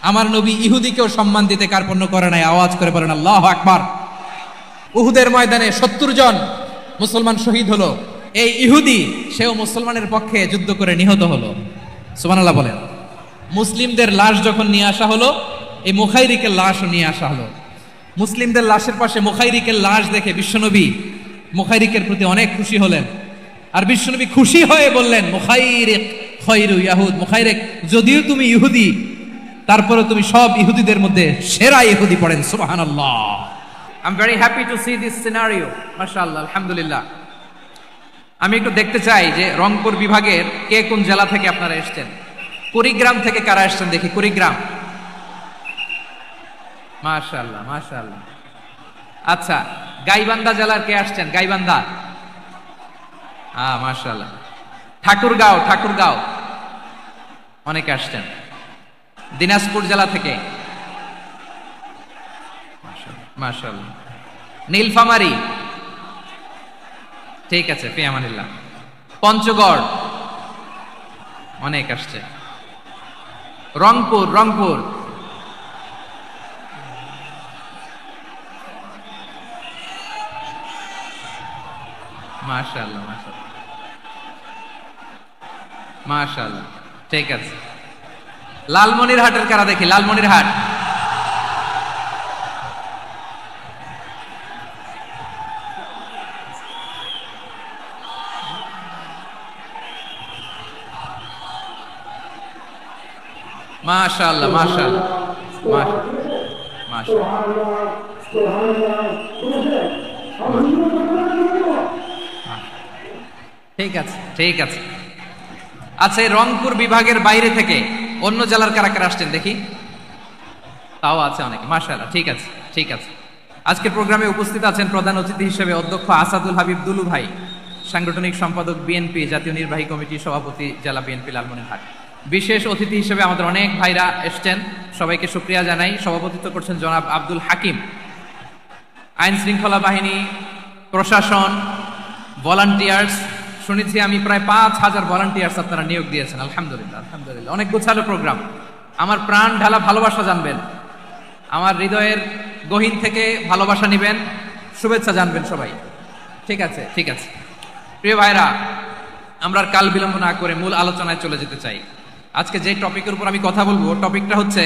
আমার নবী ইহুদিকেও সম্মান দিতে কার্পণ্য করে নাই। আওয়াজ করে বলেন আল্লাহু আকবার। উহুদের ময়দানে 70 জন মুসলমান শহীদ হলো। এই ইহুদি সেও মুসলমানের পক্ষে যুদ্ধ করে নিহত হলো। সুবহানাল্লাহ বলেন। মুসলিমদের লাশ যখন নিয়ে আসা হলো, এই মুখাইরিকের লাশও নিয়ে আসা হলো। মুসলিমদের লাশের পাশে মুখাইরিকের লাশ দেখে বিশ্বনবী মুখাইরিকের প্রতি অনেক খুশি হলেন। আর বিশ্বনবী খুশি হয়ে বললেন, মুখাইরিক খায়রু ইয়াহুদ, মুখাইরিক যদিও তুমি ইহুদি, তারপরে তুমি সব ইহুদিদের মধ্যে সেরা ইহুদি। পড়েন সুবহানাল্লাহ। I'm very happy to see this scenario. মাশাআল্লাহ, আলহামদুলিল্লাহ। আমি একটু দেখতে চাই যে রংপুর বিভাগের কে কোন জেলা থেকে আপনারা এসেছেন। কুড়িগ্রাম থেকে কারা এসেছেন দেখি? কুড়িগ্রাম, মাশাআল্লাহ মাশাআল্লাহ। আচ্ছা, গাইবান্ধা জেলার কে আসছেন? গাইবান্ধা, মাশাআল্লাহ। ঠাকুরগাঁও, ঠাকুরগাঁও অনেকে আসছেন। দিনাজপুর জেলা থেকে, মাশাআল্লাহ। নীলফামারী, ঠিক আছে, ফি আমানিল্লাহ। পঞ্চগড় অনেক আসছে। রংপুর, রংপুর, মাশাআল্লাহ মাশাআল্লাহ মাশাআল্লাহ, ঠিক আছে। লালমনিরহাটের কারা দেখি? লালমনিরহাট, মাশাআল্লাহ মাশাআল্লাহ মাশাআল্লাহ। ঠিক আছে ঠিক আছে। আচ্ছা, এই রংপুর বিভাগের বাইরে থেকে অন্য জেলার কারা কারা আসছেন দেখি? তাও আছে অনেকে, মাশাআল্লাহ, ঠিক আছে ঠিক আছে। আজকের প্রোগ্রামে উপস্থিত আছেন প্রধান অতিথি হিসেবে অধ্যক্ষ আসাদুল হাবিব দুলু ভাই, সাংগঠনিক সম্পাদক বিএনপি, জাতীয় নির্বাহী কমিটি সভাপতি, জেলা বিএনপি লালমনিরহাট। বিশেষ অতিথি হিসেবে আমাদের অনেক ভাইরা এসছেন, সবাইকে শুকরিয়া জানাই। সভাপতিত্ব করছেন জনাব আব্দুল হাকিম। আইন শৃঙ্খলা বাহিনী, প্রশাসন, ভলান্টিয়ার্স, শুনেছি আমি প্রায় 5000 ভলান্টিয়ার্স আপনারা নিয়োগ দিয়েছেন। আলহামদুলিল্লাহ আলহামদুলিল্লাহ, অনেক গোছালো প্রোগ্রাম। আমার প্রাণ ঢালা ভালোবাসা জানবেন, আমার হৃদয়ের গহীন থেকে ভালোবাসা নিবেন, শুভেচ্ছা জানবেন সবাই। ঠিক আছে ঠিক আছে। প্রিয় ভাইরা, আমরা কাল বিলম্ব না করে মূল আলোচনায় চলে যেতে চাই। আজকে যে টপিকের উপর আমি কথা বলবো, টপিকটা হচ্ছে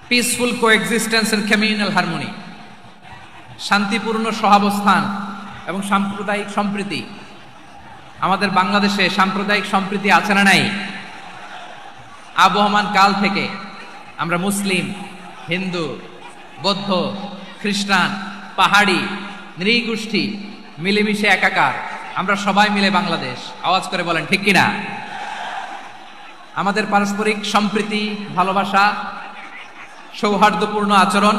peaceful coexistence and communal harmony, শান্তিপূর্ণ সহাবস্থান এবং সাম্প্রদায়িক সম্প্রীতি। আমাদের বাংলাদেশে সাম্প্রদায়িক সম্প্রীতি আছে না নাই? আবহমান কাল থেকে আমরা মুসলিম, হিন্দু, বৌদ্ধ, খ্রিস্টান, পাহাড়ি, নৃগোষ্ঠী মিলেমিশে একাকার, আমরা সবাই মিলে বাংলাদেশ। আওয়াজ করে বলেন ঠিক কিনা? আমাদের পারস্পরিক সম্প্রীতি, ভালোবাসা, সৌহার্দ্যপূর্ণ আচরণ,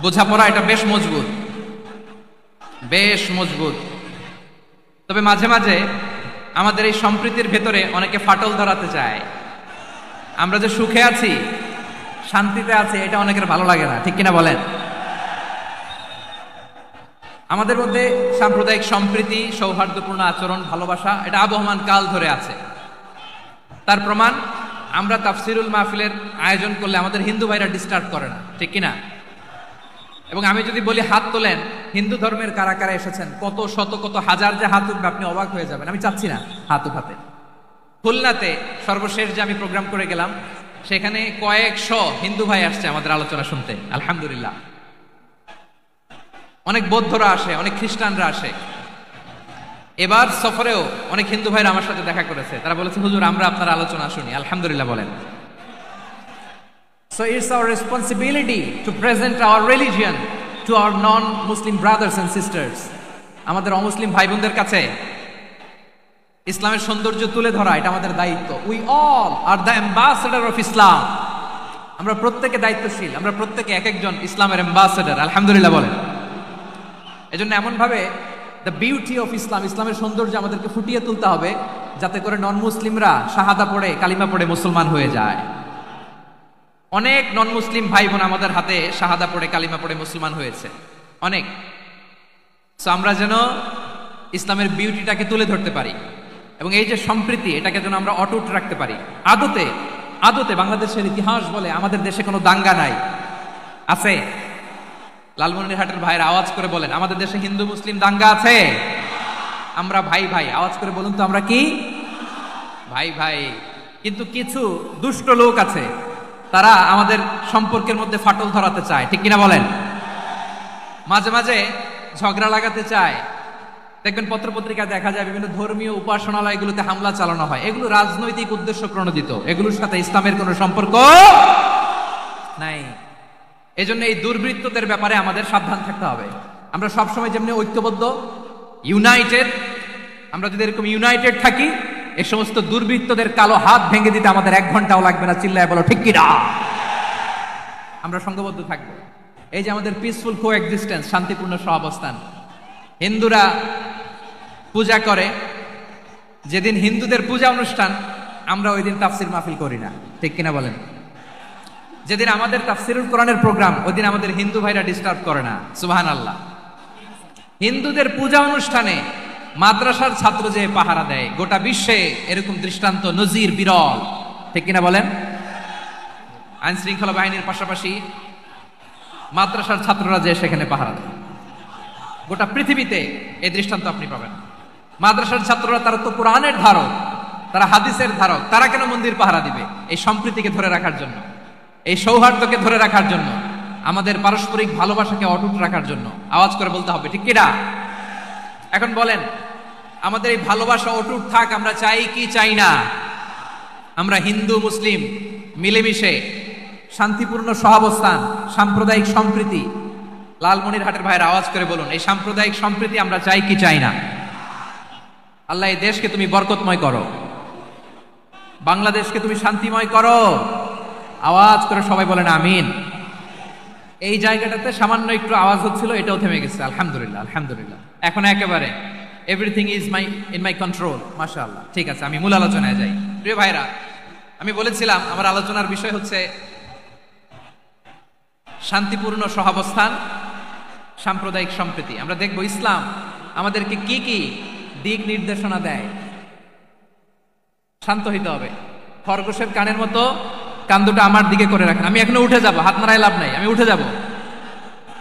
বোঝাপড়া, এটা বেশ মজবুত, বেশ মজবুত। তবে মাঝে মাঝে আমাদের এই সম্প্রীতির ভেতরে অনেকে ফাটল ধরাতে চায়। আমরা যে সুখে আছি, শান্তিতে আছি, এটা অনেকের ভালো লাগে না, ঠিক কিনা বলেন? আমাদের মধ্যে সাম্প্রদায়িক সম্প্রীতি, সৌহার্দ্যপূর্ণ আচরণ, ভালোবাসা, এটা আবহমান কাল ধরে আছে। তার প্রমাণ, আমরা তাফসিরুল মাহফিলের আয়োজন করলে আমাদের হিন্দু ভাইরা ডিস্টার্ব করে না, ঠিক কিনা? এবং আমি যদি বলি হাত তোলেন, হিন্দু ধর্মের কারা কারা এসেছেন, কত শত কত হাজার যে হাত উঠবে, আপনি অবাক হয়ে যাবেন। আমি চাচ্ছি না হাত উঠাতে। খুলনাতে সর্বশেষ যে আমি প্রোগ্রাম করে গেলাম, সেখানে কয়েকশো হিন্দু ভাই আসছে আমাদের আলোচনা শুনতে, আলহামদুলিল্লাহ। অনেক বৌদ্ধরা আসে, অনেক খ্রিস্টানরা আসে। এবার সফরেও অনেক হিন্দু ভাইরা আমার সাথে দেখা করেছে, তারা বলেছে হুজুর আমরা আপনার আলোচনা শুনি, আলহামদুলিল্লাহ বলেন। So it's our responsibility to present our religion to our non-Muslim brothers and sisters. আমাদের অমুসলিম ভাই বোনদের কাছে ইসলামের সৌন্দর্য তুলে ধরা, এটা আমাদের দায়িত্ব। We all are the ambassador of Islam. আমরা প্রত্যেকে দায়িত্বশীল, আমরা প্রত্যেকে এক একজন ইসলামের অ্যাম্বাসেডর, আলহামদুলিল্লাহ বলেন। এজন্য এমন ভাবে দ্য বিউটি অফ ইসলাম, ইসলামের সৌন্দর্য আমাদেরকে ফুটিয়ে তুলতে হবে, যাতে করে নন মুসলিমরা শাহাদা পড়ে, কালিমা পড়ে মুসলমান হয়ে যায়। অনেক নন মুসলিম ভাই বোন আমাদের হাতে শাহাদা পড়ে, কালিমা পড়ে মুসলমান হয়েছে অনেক। সো আমরা যেন ইসলামের বিউটিটাকে তুলে ধরতে পারি, এবং এই যে সম্প্রীতি, এটাকে যেন আমরা অটুট রাখতে পারি। আদতে আদতে বাংলাদেশের ইতিহাস বলে আমাদের দেশে কোনো দাঙ্গা নাই, আছে? লালমনিরহাটের ভাইয়ের আওয়াজ করে বলেন, আমাদের দেশে হিন্দু মুসলিম দাঙ্গা আছে? আমরা ভাই ভাই, আওয়াজ করে বলুন তো, আমরা কি ভাই ভাই? কিন্তু কিছু দুষ্ট লোক আছে, তারা আমাদের সম্পর্কের মধ্যে ফাটল ধরাতে চায়, ঠিক কিনা বলেন? মাঝে মাঝে ঝগড়া লাগাতে চায়। দেখবেন পত্রপত্রিকা দেখা যায় বিভিন্ন ধর্মীয় উপাসনালয়গুলোতে হামলা চালানো হয়, এগুলো রাজনৈতিক উদ্দেশ্য প্রণোদিত, এগুলোর সাথে ইসলামের কোনো সম্পর্ক নাই। এজন্য এই দুর্বৃত্তদের ব্যাপারে আমাদের সাবধান থাকতে হবে। আমরা সবসময় যেমনি ঐক্যবদ্ধ, ইউনাইটেড, আমরা যদি এরকম ইউনাইটেড থাকি, এই সমস্ত দুর্বৃত্তদের কালো হাত ভেঙে দিতে আমাদের 1 ঘন্টাও লাগবে না। চিল্লায় বলো ঠিক কিনা? আমরা সংঘবদ্ধ থাকবো। এই যে আমাদের পিসফুল কো এক্সিস্টেন্স, শান্তিপূর্ণ সহাবস্থান। হিন্দুরা পূজা করে, যেদিন হিন্দুদের পূজা অনুষ্ঠান, আমরা ওই দিন তাফসির মাহফিল করি না, ঠিক কিনা বলেন? যেদিন আমাদের তাফসিরুল কোরআনের প্রোগ্রাম, ওই দিন আমাদের হিন্দু ভাইরা ডিস্টার্ব করে না। সুবহানাল্লাহ। হিন্দুদের পূজা অনুষ্ঠানে মাদ্রাসার ছাত্র যে পাহারা দেয়, গোটা বিশ্বে এরকম দৃষ্টান্ত নজির বিরল, ঠিক কিনা বলেন? আইন শৃঙ্খলা বাহিনীর পাশাপাশি মাদ্রাসার ছাত্ররা যে সেখানে পাহারা দেয়, গোটা পৃথিবীতে এই দৃষ্টান্ত আপনি পাবেন। মাদ্রাসার ছাত্ররা, তারা তো কোরআনের ধারক, তারা হাদিসের ধারক, তারা কেন মন্দির পাহারা দিবে? এই সম্প্রীতিকে ধরে রাখার জন্য, এই সৌহার্দ্যকে ধরে রাখার জন্য, আমাদের পারস্পরিক ভালোবাসাকে অটুট রাখার জন্য। আওয়াজ করে বলতে হবে ঠিক কিনা? এখন বলেন, আমাদের এই ভালোবাসা অটুট থাক, আমরা চাই কি চাই না? আমরা হিন্দু মুসলিম মিলেমিশে শান্তিপূর্ণ সহাবস্থান, সাম্প্রদায়িক সম্প্রীতি। লালমনিরহাটের ভাইয়ের আওয়াজ করে বলুন, এই সাম্প্রদায়িক সম্প্রীতি আমরা চাই কি চাই না? আল্লাহ এই দেশকে তুমি বরকতময় করো, বাংলাদেশকে তুমি শান্তিময় করো। আওয়াজ করে সবাই বলেন আমিন। এই জায়গাটাতে সামান্য একটু আওয়াজ হচ্ছিল, এটাও থেমে গেছে। আলহামদুলিল্লাহ, আলহামদুলিল্লাহ। এখন একেবারে everything is in my control. মাশাআল্লাহ। ঠিক আছে, আমি মূল আলোচনায় যাই। প্রিয় ভাইরা, আমি বলেছিলাম আমার আলোচনার বিষয় হচ্ছে শান্তিপূর্ণ সহাবস্থান, সাম্প্রদায়িক সম্প্রীতি। আমরা দেখব ইসলাম আমাদেরকে কি কি দিক নির্দেশনা দেয়। শান্ত হইতে হবে। খরগোশের কানের মতো কান দুটো আমার দিকে করে রাখেন। আমি এখনো উঠে যাব, হাত নাড়ায় লাভ নাই, আমি উঠে যাব।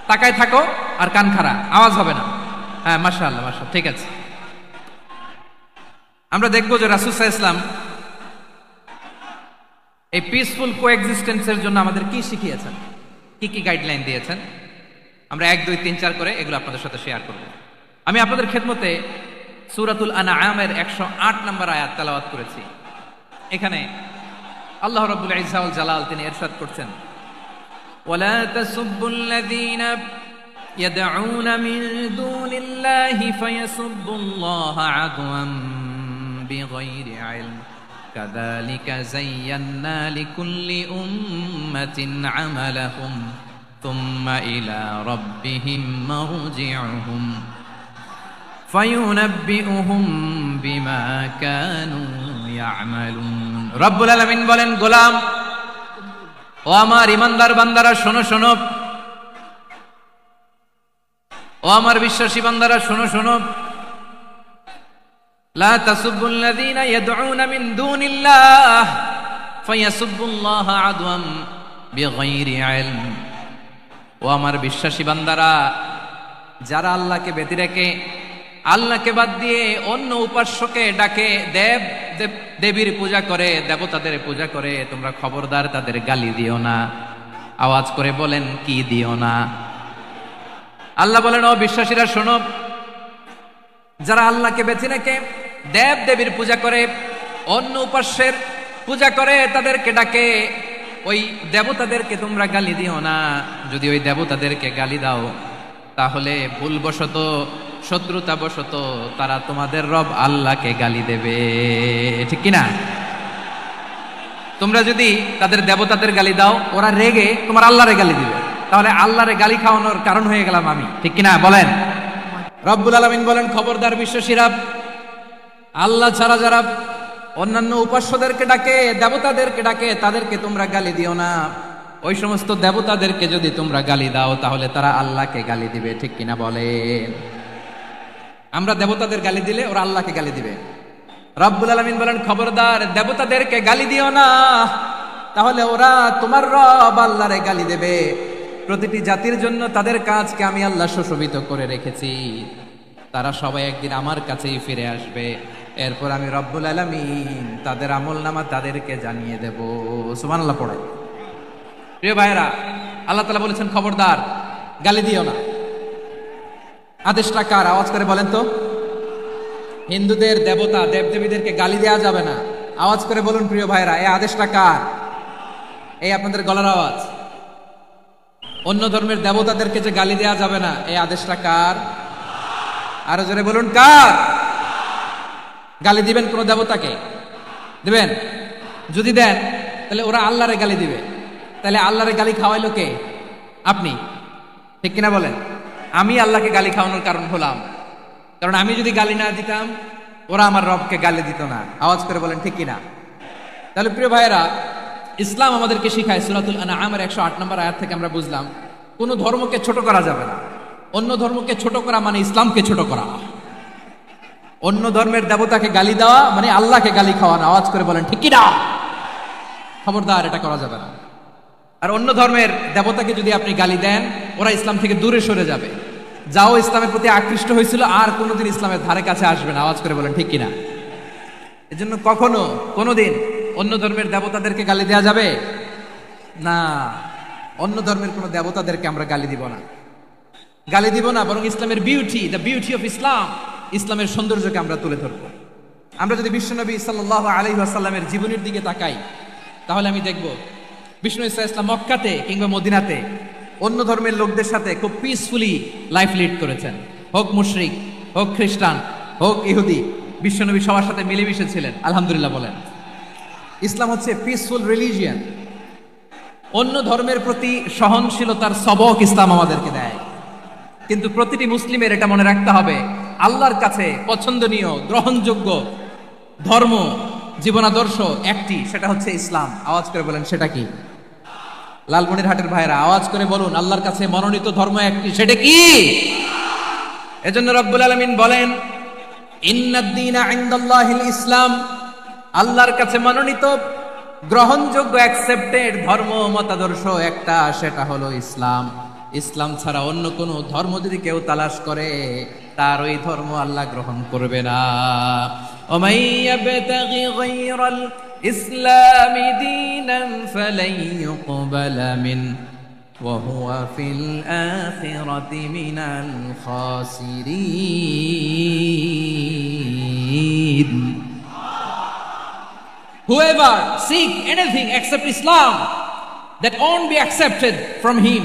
তাকায় থাকো আর কান খাড়া, আওয়াজ হবে না। হ্যাঁ, মাশাআল্লাহ, মাশাআল্লাহ, ঠিক আছে। আমরা দেখবো যে রাসূল সাল্লাল্লাহু আলাইহি ওয়াসাল্লাম এই পিসফুল কোএক্সিস্টেন্সের জন্য আমাদের কি শিখিয়েছেন, কি কি গাইডলাইন দিয়েছেন। আমরা 1, 2, 3, 4 করে এগুলো আপনাদের সাথে শেয়ার করব। আমি আপনাদের খেদমতে সূরাতুল আনআমের 108 নম্বর আয়াত তেলাওয়াত করেছি। এখানে আল্লাহ রাব্বুল ইজ্জা ওয়াল জালাল তিনি ইরশাদ করছেন, ওয়ালা তাসুব্বুল্লাযীনা ইয়াদউনা মিন দুনিল্লাহি ফায়াসুব্বুল্লাহা আদওয়ান বিগাইরি ইলম কাযালিকা যায়্যান্না লিকুল্লি উম্মাতিন আমালাহুম থুম্মা ইলা রাব্বিহিম মারজিউহুম ফায়ুনাব্বিউহুম বিমা কানু ইয়ামালুন। রব্বুল আলামিন বলেন, গোলাম ও আমার ইমানদার বান্দারা শোনো শোনো, ও আমার বিশ্বাসী বান্দারা শোনো শোনো, লা তাসুব্বুল্লাযীনা ইয়াদউনা মিন দুনিল্লাহ ফায়াসুব্বুল্লাহা আদওয়ান বিগাইরি ইলম। ও আমার বিশ্বাসী বান্দারা, যারা আল্লাহকে ব্যতি রেখে, আল্লাহকে বাদ দিয়ে অন্য উপাস্যকে ডাকে, দেবীর পূজা করে, দেবতাদের পূজা করে, তোমরা খবরদার তাদের গালি দিও না। আওয়াজ করে বলেন, কি দিও না? আল্লাহ বলেন, ও বিশ্বাসীরা শোনো, যারা আল্লাহকে বেছে রেখে দেব দেবীর পূজা করে, অন্য উপাস্যের পূজা করে, তাদেরকে ডাকে, ওই দেবতাদেরকে তোমরা গালি দিও না। যদি ওই দেবতাদেরকে গালি দাও, তাহলে ভুলবশত, শত্রুতাবশত তারা তোমাদের রব আল্লাহকে গালি দেবে, ঠিক কিনা? তোমরা যদি তাদের দেবতাদের গালি দাও, ওরা রেগে তোমার আল্লাহরে গালি দিবে, তাহলে আল্লাহরে গালি খাওয়ানোর কারণ হয়ে গেলাম আমি, ঠিক কিনা বলেন? রব্বুল আলামিন বলেন, খবরদার বিশ্বাসীরা, আল্লাহ ছাড়া যারা অন্যান্য উপাস্যদেরকে ডাকে, দেবতাদেরকে ডাকে, তাদেরকে তোমরা গালি দিও না। ওই সমস্ত দেবতাদেরকে যদি তোমরা গালি দাও, তাহলে তারা আল্লাহকে গালি দিবে, ঠিক কিনা বলে? আমরা দেবতাদের গালি দিলে ওরা আল্লাহকে গালি দিবে। রব্বুল আলামিন বলেন, খবরদার দেবতাদেরকে গালি দিও না। তাহলে ওরা তোমার রব আল্লাহরে গালি দেবে। প্রতিটি জাতির জন্য তাদের কাজকে আমি আল্লাহ সুশোভিত করে রেখেছি, তারা সবাই একদিন আমার কাছেই ফিরে আসবে। এরপর আমি রব্বুল আলামিন তাদের আমলনামা তাদেরকে জানিয়ে দেব। সুবহানাল্লাহ পড়ে। প্রিয় ভাইরা, আল্লাহ তাআলা বলেছেন খবরদার গালি দিও না। আদেশটা কার? আওয়াজ করে বলেন তো। হিন্দুদের দেবতা দেবদেবীদেরকে গালি দেওয়া যাবে না। আওয়াজ করে বলুন প্রিয় ভাইরা, এই আদেশটা কার? এই আপনাদের গলার আওয়াজ। অন্য ধর্মের দেবতাদেরকে যে গালি দেওয়া যাবে না, এই আদেশটা কার? আরো জোরে বলুন কার? গালি দিবেন কোন দেবতাকে? দিবেন? যদি দেন তাহলে ওরা আল্লাহরে গালি দিবে। তাহলে আল্লাহরে গালি খাওয়াইলো কে? আপনি, ঠিক কিনা বলেন? আমি আল্লাহকে গালি খাওয়ানোর কারণ হলাম, কারণ আমি যদি গালি না দিতাম ওরা আমার রবকে গালি দিত না। আওয়াজ করে বলেন ঠিক কিনা? তাহলে প্রিয় ভাইয়েরা, ইসলাম আমাদেরকে শিখায়, সূরাতুল আনআমের 108 নম্বর আয়াত থেকে আমরা বুঝলাম কোন ধর্মকে ছোট করা যাবে না। অন্য ধর্মকে ছোট করা মানে ইসলামকে ছোট করা। অন্য ধর্মের দেবতাকে গালি দেওয়া মানে আল্লাহকে গালি খাওয়ানো। আওয়াজ করে বলেন ঠিক কিনা? খবরদার, এটা করা যাবে না। আর অন্য ধর্মের দেবতাকে যদি আপনি গালি দেন, ওরা ইসলাম থেকে দূরে সরে যাবে। যাও ইসলামের প্রতি আকৃষ্ট হয়েছিল আর কোনোদিন ইসলামের ধারে কাছে আসবে না। আওয়াজ করে বলেন ঠিক কিনা? এজন্য কখনো কোনোদিন অন্য ধর্মের দেবতাদেরকে গালি দেওয়া যাবে না। অন্য ধর্মের কোন দেবতাদেরকে আমরা গালি দিব না, গালি দিব না, বরং ইসলামের beauty, the beauty of Islam, ইসলামের সৌন্দর্যকে আমরা তুলে ধরবো। আমরা যদি বিশ্বনবী সাল্লাল্লাহু আলাইহি ওয়াসাল্লামের জীবনের দিকে তাকাই, তাহলে আমি দেখব বিষ্ণু ইসা ইসলাম মক্কাতে কিংবা মদিনাতে অন্য ধর্মের লোকদের সাথে খুব পিসফুলি লাইফ লিড করেছেন। হোক মুশরিক, হোক খ্রিস্টান, হোক ইহুদি, বিশ্বনবী সবার সাথে মিলেমিশে ছিলেন। আলহামদুলিল্লাহ বলেন। ইসলাম হচ্ছে পিসফুল রিলিজিয়ান। অন্য ধর্মের প্রতি সহনশীলতার সবক ইসলাম আমাদেরকে দেয়। কিন্তু প্রতিটি মুসলিমের এটা মনে রাখতে হবে, আল্লাহর কাছে পছন্দনীয় গ্রহণযোগ্য ধর্ম জীবনাদর্শ একটি, সেটা হচ্ছে ইসলাম। আওয়াজ করে বলেন সেটা কি? লালমনিরহাটের ভাইরা আওয়াজ করে বলুন, আল্লাহর কাছে মনোনীত ধর্ম একটি, সেটা কি? এজন্য রব্বুল আলামিন বলেন ইন্নাদ-দীনা ইনদাল্লাহিল ইসলাম, আল্লাহর কাছে মনোনীত গ্রহণযোগ্য অ্যাকসেপ্টেড ধর্ম মতাদর্শ একটা, সেটা হলো ইসলাম। ইসলাম ছাড়া অন্য কোন ধর্ম যদি কেউ তালাশ করে, তার ওই ধর্ম আল্লাহ গ্রহণ করবে না। ওমাই ইয়াবতাগি গায়রাল ইসলামি দীনান ফালাই ইউকবালা মিন ওয়া হুয়া ফিল আখিরাতি মিনাল খাসিরিন। Whoever seek anything except Islam, that won't be accepted from him,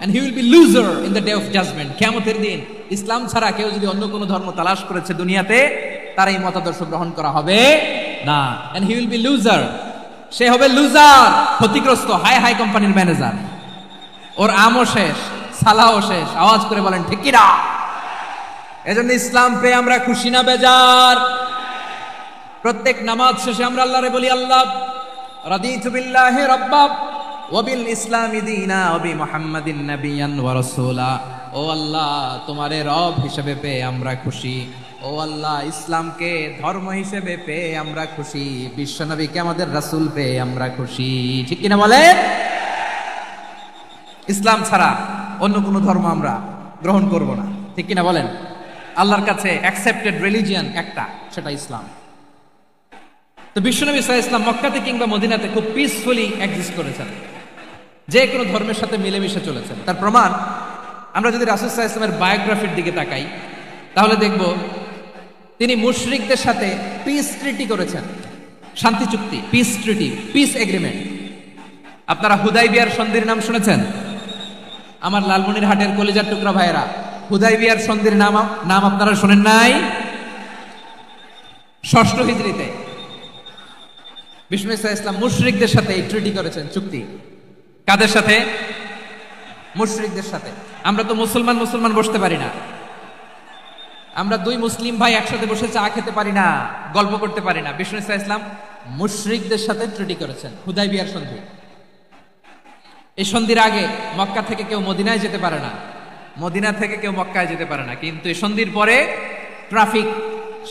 and he will be loser in the day of judgment. কিয়ামতের দিন ইসলাম ছাড়া কেউ যদি অন্য কোনো ধর্ম তালাশ করেছে দুনিয়াতে, তার এই মতাদর্শ গ্রহণ করা হবে না, and he will be loser. সে হবে লুজার, ক্ষতিগ্রস্ত, হাই হাই কোম্পানির ম্যানেজার। ওর আমও শেষ, সালাও শেষ। আওয়াজ করে বলেন ঠিক কি না? এজন্য ইসলাম পেয়ে আমরা খুশি না বেজার? প্রত্যেক নামাজ শেষে আমরা আল্লাহরে বলি, আল্লাহ রাদিতু বিল্লাহি রাব্বা ওয়া বিল ইসলামি দীনা ওয়া বি মুহাম্মাদিন নাবিয়ান ওয়া রাসূলা। ও আল্লাহ, তোমারে রব হিসেবে পেয়ে আমরা খুশি। ও আল্লাহ, ইসলামকে ধর্ম হিসেবে পেয়ে আমরা খুশি। বিশ্বনবীকে আমাদের রাসূল পেয়ে আমরা খুশি। ঠিক কিনা বলে? ইসলাম ছাড়া অন্য কোনো ধর্ম আমরা গ্রহণ করব না। ঠিক কিনা বলেন? আল্লাহর কাছে অ্যাকসেপ্টেড রিলিজিয়ান একটা, সেটা ইসলাম। তো বিশ্বনবী সাল্লাল্লাহু আলাইহি ওয়াসাল্লাম মক্কাতে কিংবা মদিনাতে খুব পিসফুলি এক্সিস্ট করেছেন, যে কোনো ধর্মের সাথে মিলেমিশে চলেছেন। তার প্রমাণ আমরা যদি রাসূল সাল্লাল্লাহু আলাইহি ওয়াসাল্লামের বায়োগ্রাফির দিকে তাকাই, তাহলে দেখব তিনি মুশরিকদের সাথে পিস ট্রিটি করেছেন, শান্তি চুক্তি, পিস ট্রিটি, পিস এগ্রিমেন্ট। আপনারা হুদাইবিয়ার সন্ধির নাম শুনেছেন? আমার লালমনিরহাটের কলিজার টুকরা ভাইয়েরা, হুদাইবিয়ার সন্ধির নাম আপনারা শোনেন নাই? 6ষ্ঠ হিজরিতে বিষ্ণু ইসা ইসলাম মুশরিকদের সাথে এই ট্রিটি করেছেন, চুক্তি। কাদের সাথে? মুশরিকদের সাথে। আমরা তো মুসলমান বসতে পারি না। আমরা দুই মুসলিম ভাই একসাথে বসে চা খেতে পারি না, গল্প করতে পারি না। বিষ্ণু ইসা ইসলাম মুশরিকদের সাথে ট্রিটি করেছেন, হুদাইবিয়ার সন্ধি। এই সন্ধির আগে মক্কা থেকে কেউ মদিনায় যেতে পারে না, মদিনা থেকে কেউ মক্কায় যেতে পারে না। কিন্তু এই সন্ধির পরে ট্রাফিক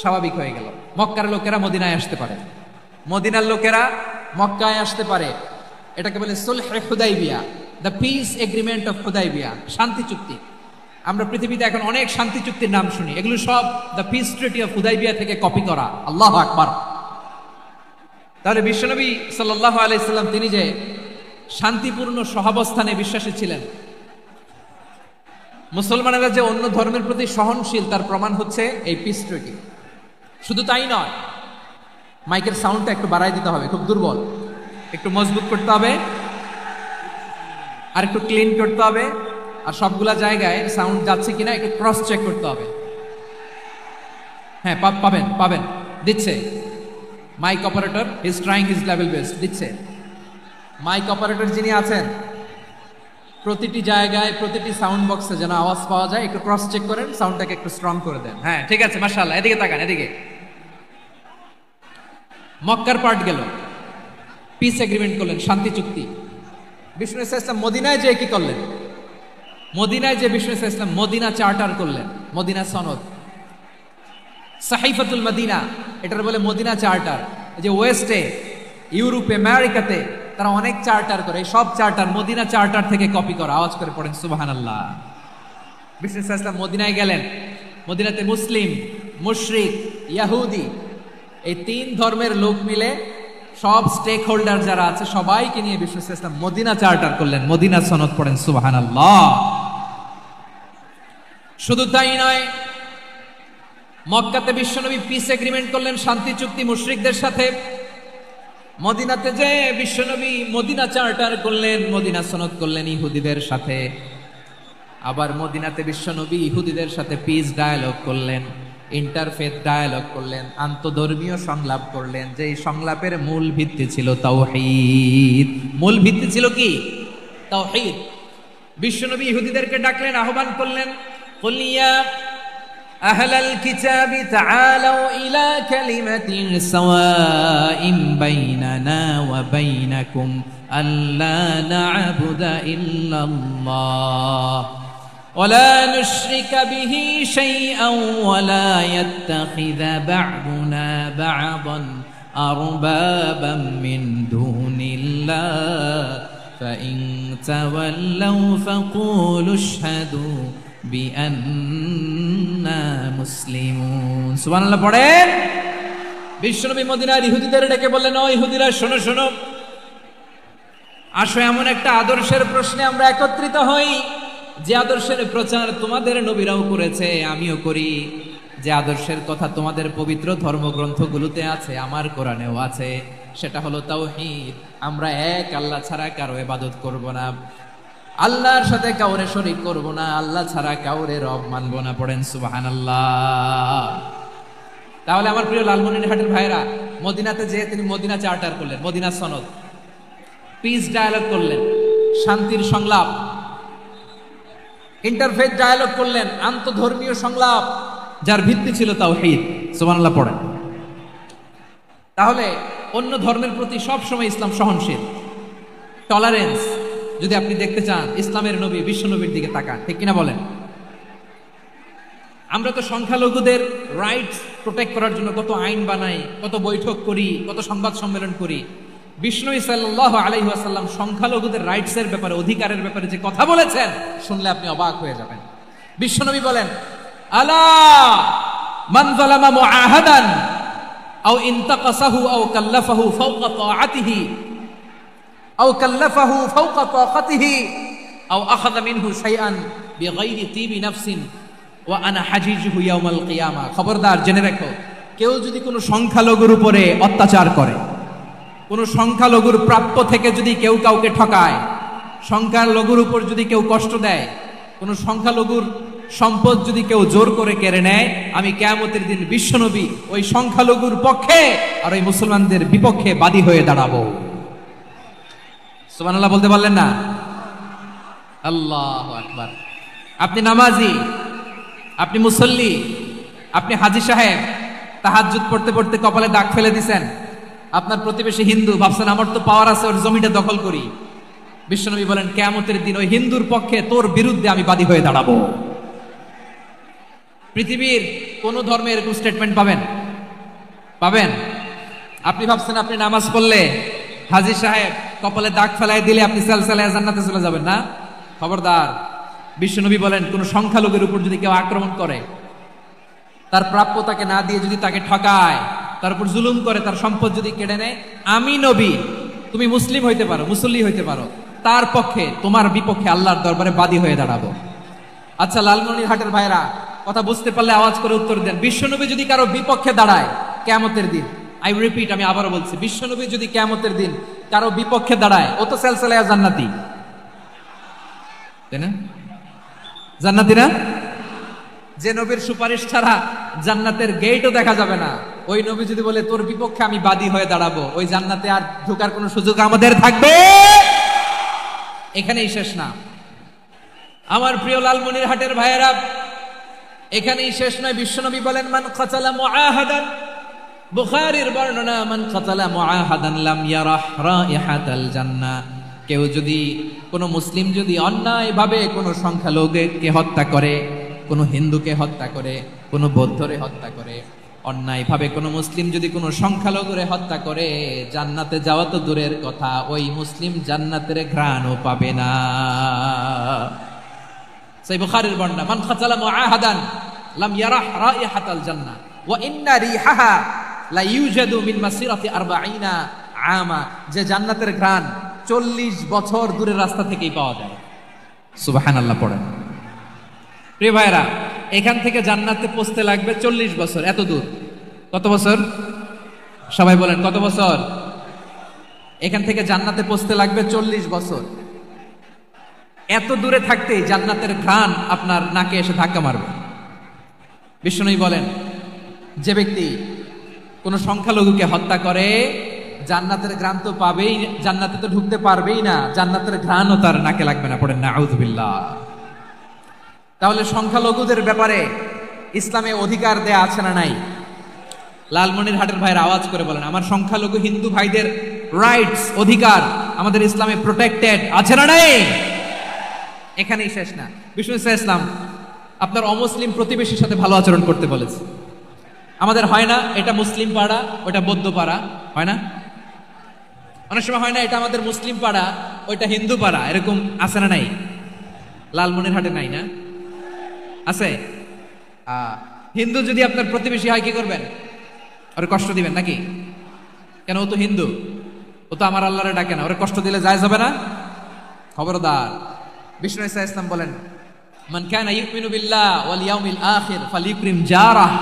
স্বাভাবিক হয়ে গেল। মক্কার লোকেরা মদিনায় আসতে পারে, মদিনার লোকেরা মক্কায় আসতে পারে। এটাকে বলে সুলহে Hudaybiyyah, the peace agreement of Hudaybiyyah, শান্তি চুক্তি। আমরা পৃথিবীতে এখন অনেক শান্তি চুক্তির নাম শুনি, এগুলো সব the piece treaty of Hudaibiya থেকে কপি করা। আল্লাহু আকবার। তাহলে বিশ্বনবী সাল্লাল্লাহু আলাইহি সাল্লাম তিনি যে শান্তিপূর্ণ সহাবস্থানে বিশ্বাসী ছিলেন, মুসলমানেরা যে অন্য ধর্মের প্রতি সহনশীল তার প্রমাণ হচ্ছে এই পিস ট্রিটি। শুধু তাই নয়, মাইকের সাউন্ডটা একটু বাড়াই দিতে হবে, খুব দুর্বল, একটু মজবুত করতে হবে, আর একটু ক্লিন করতে হবে, আর সবগুলা জায়গায় সাউন্ড যাচ্ছে কিনা একটু ক্রস চেক করতে হবে। হ্যাঁ, পাবেন পাবেন, দিচ্ছে mike operator, is trying his level best, দিচ্ছে। মাইক অপারেটর যিনি আছেন, প্রতিটি জায়গায় প্রতিটি সাউন্ড বক্সে যেন আওয়াজ পাওয়া যায়, একটু ক্রস চেক করেন, সাউন্ডটাকে একটু স্ট্রং করে দেন। হ্যাঁ, ঠিক আছে, মাশাআল্লাহ। এদিকে তাকান, এদিকে। মক্কার পার্ট গেল, পিস এগ্রিমেন্ট করলেন, শান্তি চুক্তি। বিষ্ণু ইসলাম মদিনায় যে কি করলেন? মদিনায় যে বিষ্ণু ইসলাম মদিনা চার্টার করলেন, মদিনা সনদ, সাহিফাতুল মদিনা, এটার বলে মদিনা চার্টার। যে ওয়েস্টে, ইউরোপে, আমেরিকাতে তারা অনেক চার্টার করে, সব চার্টার মদিনা চার্টার থেকে কপি করা। আওয়াজ করে পড়েন সুবহানাল্লাহ। বিষ্ণু ইসলাম মদিনায় গেলেন, মদিনাতে মুসলিম, মুশরিক, ইহুদি, এই তিন ধর্মের লোক মিলে সব স্টেক হোল্ডার যারা আছে সবাইকে নিয়ে বিষ্ণু ইসলাম মদিনা চার্টার করলেন, মদিনা সনদ। পড়েন সুবহানাল্লাহ। শুধু তাই নয়, মক্কাতে বিশ্বনবী পিস এগ্রিমেন্ট করলেন, শান্তি চুক্তি মুশরিকদের সাথে। মদিনাতে যে বিশ্বনবী মদিনা চার্টার করলেন, মদিনা সনদ করলেন ইহুদিদের সাথে। আবার মদিনাতে বিশ্বনবী ইহুদিদের সাথে পিস ডায়ালগ করলেন, ইন্টারফেথ ডায়ালগ করলেন, আন্তধর্মীয় সংলাপ করলেন, যে সংলাপের মূল ভিত্তি ছিল তাওহীদ। মূল ভিত্তি ছিল কি? তাওহীদ। বিশ্বনবী ইহুদিদেরকে ডাকলেন, আহ্বান করলেন, কুল ইয়া আহলাল কিতাবি তাআলাউ ইলা কালিমাতিন সাওয়াইন বাইনানা ওয়া বাইনাকুম আল্লা না'বুদা ইল্লাল্লাহ ولا نشرك به شيئا ولا يتخذ بعضنا بعضا أربابا من دون الله فإن تولوا فقولوا اشهدوا بأننا مسلمون سبحان الله পড়েন। বিশ্বনবী মদিনার ইহুদিদের ডেকে বললেন, ও ইহুদিরা, শোনো শোনো, আসো এমন একটা আদর্শের প্রশ্নে আমরা একত্রিত হই যে আদর্শের প্রচার তোমাদের নবীরাও করেছে, আমিও করি। যে আদর্শের কথা তোমাদের পবিত্র ধর্মগ্রন্থগুলোতে আছে, আমার কোরআনেও আছে, সেটা হলো তাওহীদ। আমরা এক আল্লাহ ছাড়া কারো ইবাদত করব না, আল্লাহর সাথে কাউরে শরীক করব না, আল্লাহ ছাড়া কাউরে রব মানব না। পড়েন সুবহানাল্লাহ। তাহলে আমার প্রিয় লালমনিরহাটের ভাইরা, মদিনাতে যে তিনি মদিনা চার্টার করলেন, মদিনা সনদ, পিস ডায়ালগ করলেন, শান্তির সংলাপ, ইন্টারফেথ ডায়ালগ করলেন, আন্তধর্মীয় সংলাপ, যার ভিত্তি ছিল তাওহীদ। সুবহানাল্লাহ পড়েন। তাহলে অন্য ধর্মের প্রতি সব সময় ইসলাম সহনশীল, টলারেন্স। যদি আপনি দেখতে চান ইসলামের নবী বিশ্ব নবীর দিকে তাকান, ঠিক কিনা বলেন? আমরা তো সংখ্যালঘুদের রাইটস প্রোটেক্ট করার জন্য কত আইন বানাই, কত বৈঠক করি, কত সংবাদ সম্মেলন করি। বিষ্ণু সাল্লাল্লাহু আলাইহি ওয়াসাল্লাম সংখ্যালঘুদের রাইটসের ব্যাপারে, অধিকারের ব্যাপারে যে কথা বলেছেন, শুনলে আপনি অবাক হয়ে যাবেন। বিশ্বনবী বলেন, আলা মান যালামা মুআহাদান আও ইনতাকাসাহু আও কাল্লাফাহু ফাওকা তাআতিহি আও কাল্লাফাহু ফাওকা তাকাতিহি আও আখাযা মিনহু শাইআন বিগাইরি তিবি নাফসিন ওয়া আনা হাজিজুহু ইয়াউমাল কিয়ামা। খবরদার, জেনে রাখো, কেউ যদি কোনো সংখ্যালঘুর উপরে অত্যাচার করে, কোন সংখ্যালঘুর প্রাপ্য থেকে যদি কেউ কাউকে ঠকায়, সংখ্যালঘুর উপর যদি কেউ কষ্ট দেয়, কোন সংখ্যালঘুর সম্পদ যদি কেউ জোর করে কেড়ে নেয়, আমি কিয়ামতের দিন বিশ্বনবী ওই সংখ্যালঘুর পক্ষে আর ওই মুসলমানদের বিপক্ষে বাদী হয়ে দাঁড়াবো। সুবহানাল্লাহ বলতে পারলেন না? আল্লাহু আকবার। আপনি নামাজি, আপনি মুসল্লি, আপনি হাজী সাহেব, তাহাজ্জুদ পড়তে পড়তে কপালে দাগ ফেলে দিছেন, আপনার প্রতিবেশী হিন্দু, ভাবছেন আমার তো পাওয়ার আছে, ওর জমিটা দখল করি। বিশ্বনবী বলেন, কিয়ামতের দিন ওই হিন্দুর পক্ষে তোর বিরুদ্ধে আমি বাদী হয়ে দাঁড়াবো। পৃথিবীর কোন ধর্মে এরকম স্টেটমেন্ট পাবেন? পাবেন? আপনি ভাবছেন আপনি নামাজ পড়লে হাজী সাহেব কপালে দাগ ফেলায় দিলে আপনি সালসালায় জান্নাতে চলে যাবেন না। খবরদার। বিশ্বনবী বলেন, কোন সংখ্যালঘুর উপর যদি কেউ আক্রমণ করে, তার প্রাপ্য তাকে না দিয়ে যদি তাকে ঠকায়, তার উপর জুলুম করে, তার সম্পদ যদি কেড়ে নেয়, আমি নবী, তুমি মুসলিম হইতে পারো, মুসল্লি হইতে পারো, তার পক্ষে তোমার বিপক্ষে আল্লাহর দরবারে বাদী হয়ে দাঁড়াবো। আচ্ছা লালমনিরহাটের ভাইরা, কথা বুঝতে পারলে আওয়াজ করে উত্তর দেন। বিশ্বনবী যদি কারো বিপক্ষে দাঁড়ায় কিয়ামতের দিন, আই রিপিট, আমি আবারও বলছি, বিশ্বনবী যদি কিয়ামতের দিন কারো বিপক্ষে দাঁড়ায়, ও তো সালসালায়া জান্নাতি, তাই না? জান্নাতি না? যে নবীর সুপারিশ ছাড়া জান্নাতের গেটও দেখা যাবে না, ওই নবী যদি বলে তোর বিপক্ষে আমি বাদী হয়ে দাঁড়াবো, ওই জান্নাতে আর ঢোকার কোনো সুযোগ আমাদের থাকবে? এখানেই শেষ না আমার প্রিয় লালমনিরহাটের ভাইয়েরা, এখানেই শেষ নয়। বিশ্বনবী বলেন, মান কাতালা মুআহাদান, বুখারীর বর্ণনা, মান কাতালা মুআহাদান লাম ইয়ারাহ রাইহাতাল জান্নাহ। কেউ যদি, কোন মুসলিম যদি অন্যায়ভাবে কোনো সংখ্যালঘুকে হত্যা করে, কোনো হিন্দুকে হত্যা করে, কোনো বৌদ্ধরে হত্যা করে, অন্যায়ভাবে কোনো মুসলিম যদি কোনো সংখ্যালঘুরে হত্যা করে, জান্নাতে যাওয়া তো দূরের কথা, ওই মুসলিম জান্নাতের ঘ্রাণও পাবে না। সেই বুখারীর বর্ণনা, মান কাতালা মুআহাদান লাম ইয়ারাহ রাইহাতাল জান্নাহ ওয়া ইন্না রিহাহা লা ইউজাদু মিন মাসিরাতি 40 আমা। যে জান্নাতের ঘ্রাণ 40 বছর দূরের রাস্তা থেকেই পাওয়া যায়। সুবহানাল্লাহ পড়েন। প্রিয় ভাইরা, এখান থেকে জান্নাতে পৌঁছতে লাগবে 40 বছর। এত দূর কত বছর? সবাই বলেন কত বছর? এখান থেকে জান্নাতে পৌঁছতে লাগবে 40 বছর। এত দূরে থাকতেই জান্নাতের ঘ্রাণ আপনার নাকে এসে ধাক্কা মারবে। বিষ্ণুই বলেন, যে ব্যক্তি কোন সংখ্যালঘুকে হত্যা করে, জান্নাতের ঘ্রাণ তো পাবেই, জান্নাতে তো ঢুকতে পারবেই না, জান্নাতের ঘ্রাণও তার নাকে লাগবে না। পড়েন না আউযুবিল্লাহ। তাহলে সংখ্যালঘুদের ব্যাপারে ইসলামে অধিকার দেয়া আছে না নাই? লালমনিরহাটের ভাইয়ের আওয়াজ করে বলেন, আমার সংখ্যালঘু হিন্দু ভাইদের রাইটস, অধিকার আমাদের ইসলামে প্রোটেক্টেড আছে না নাই? এখানেই শেষ না। বিষ্ণু ইসলাম আপনার অমুসলিম প্রতিবেশীর সাথে ভালো আচরণ করতে বলেছে। আমাদের হয় না এটা মুসলিম পাড়া, ওটা বৌদ্ধ পাড়া, হয় না? অনেক সময় হয় না এটা আমাদের মুসলিম পাড়া, ওইটা হিন্দু পাড়া, এরকম আছে না নাই? লালমনিরহাটে নাই না? আছে? হিন্দু যদি আপনার প্রতিবেশী হয় কি করবেন? ওরে কষ্ট দিবেন নাকি? কেন? ও তো হিন্দু, ও তো আমার আল্লাহরে ডাকে না, ওরে কষ্ট দিলে যায় যাবে না? খবরদার। বিষ্ণু ইসলাম বলেন, মান কানা ইউমিনু বিল্লাহ ওয়াল ইয়াউমিল আখির ফালিউকরিম জারাহ।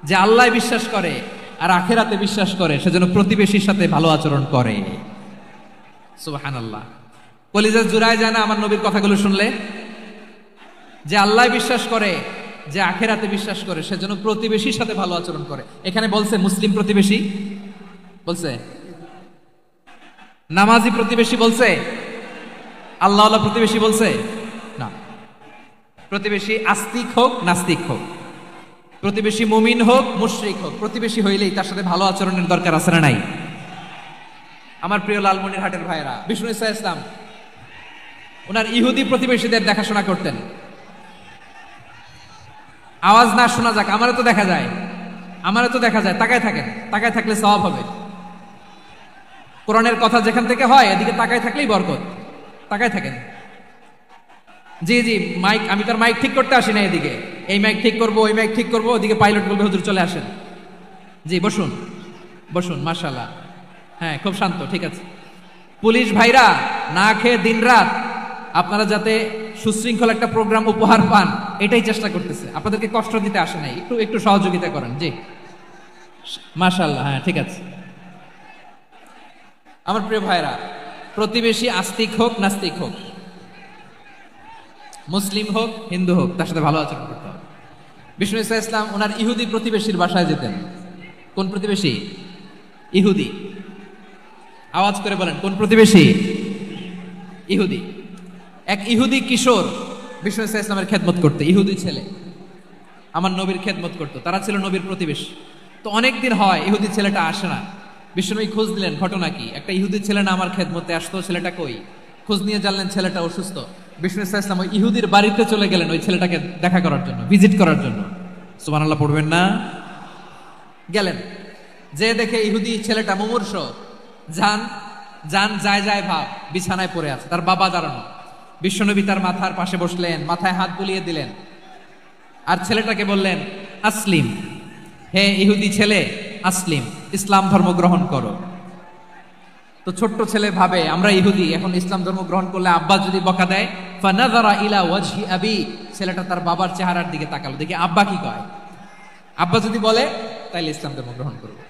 যে আল্লাহ বিশ্বাস করে আর আখিরাতে বিশ্বাস করে, সেজন্য প্রতিবেশীর সাথে ভালো আচরণ করে। সুবহানাল্লাহ। কলিজা জুড়ায় যায় না আমার নবীর কথাগুলো শুনলে? যে আল্লাহ বিশ্বাস করে, যে আখিরাতে বিশ্বাস করে, সেজন্য প্রতিবেশীর সাথে ভালো আচরণ করে। এখানে বলছে মুসলিম প্রতিবেশী বলছে, নামাজি প্রতিবেশী বলছে, আল্লাহওয়ালা প্রতিবেশী বলছে না। প্রতিবেশী আস্তিক হোক নাস্তিক হোক, প্রতিবেশী মুমিন হোক মুশরিক হোক, প্রতিবেশী হইলেই তার সাথে ভালো আচরণের দরকার আছে না নাই? আমার প্রিয় লালমনিরহাটের ভাইয়েরা, বিষ্ণু ইসলাম ওনার ইহুদি প্রতিবেশীদের দেখাশোনা করতেন। আওয়াজ না শোনা যাক, আমারও তো দেখা যায়, আমারও তো দেখা যায়। তাকায় থাকেন, তাকায় থাকলে সওয়াব হবে। কোরআনের কথা যেখান থেকে হয় এদিকে তাকায় থাকলেই বরকত। তাকায় থাকেন। জি জি, মাইক, আমি তার মাইক ঠিক করতে আসি না এদিকে, এই মাইক ঠিক করবো, ওই মাইক ঠিক করবো, ওদিকে পাইলট বলবে হুজুর চলে আসেন। জি বসুন, বসুন, মাশাআল্লাহ। হ্যাঁ, খুব শান্ত, ঠিক আছে। পুলিশ ভাইরা না খেয়ে দিনরাত আপনারা যাতে সুশৃঙ্খল একটা প্রোগ্রাম উপহার পান, এটাই চেষ্টা করতেছে। আপনাদেরকে কষ্ট দিতে আসে নাই, একটু একটু সহযোগিতা করেন। জি মাশাআল্লাহ। হ্যাঁ ঠিক আছে। আমার প্রিয় ভাইরা, প্রতিবেশী আস্তিক হোক নাস্তিক হোক, মুসলিম হোক হিন্দু হোক, তার সাথে ভালো আচরণ করতে হবে। বিষ্ণু ইসলাম ওনার ইহুদি প্রতিবেশীর বাসায় যেতেন। কোন প্রতিবেশী? ইহুদি। আওয়াজ করে বলেন কোন প্রতিবেশী? ইহুদি। এক ইহুদি কিশোর বিষ্ণু ইসলামের খেদমত করতে, ইহুদি ছেলে আমার নবীর খেদমত করতো। তারা ছিল নবীর প্রতিবেশী। তো অনেকদিন হয় ইহুদি ছেলেটা আসে না। বিষ্ণুনবী খোঁজ দিলেন, ঘটনা কি? একটা ইহুদি ছেলে না আমার খেদমতে আসতো, ছেলেটা কই? খোঁজ নিয়ে জানলেন ছেলেটা অসুস্থ। বিষ্ণু ইসলাম ওই ইহুদির বাড়িতে চলে গেলেন ওই ছেলেটাকে দেখা করার জন্য, ভিজিট করার জন্য। সুবহানাল্লাহ পড়বেন না? গেলেন, যে দেখে ইহুদি ছেলেটা মুমূর্ষ, যান যান যায় যায় ভাব, বিছানায় পড়ে আছে, তার বাবা দাঁড়ানো। বিশ্বনবী তার মাথার পাশে বসলেন, মাথায় হাত বুলিয়ে দিলেন, আর ছেলেটাকে বললেন, আসলিম, হে ইহুদি ছেলে, আসলিম, ইসলাম ধর্ম গ্রহণ করো। তো ছোট্ট ছেলে ভাবে আমরা ইহুদি, এখন ইসলাম ধর্ম গ্রহণ করলে আব্বা যদি বকা দেয়, ফানাযারা ইলা ওয়াজহি আবি, ছেলেটা তার বাবার চেহারার দিকে তাকালো, দেখি আব্বা কি কয়। আব্বা যদি বলে তাইলে ইসলাম ধর্ম গ্রহণ করবে।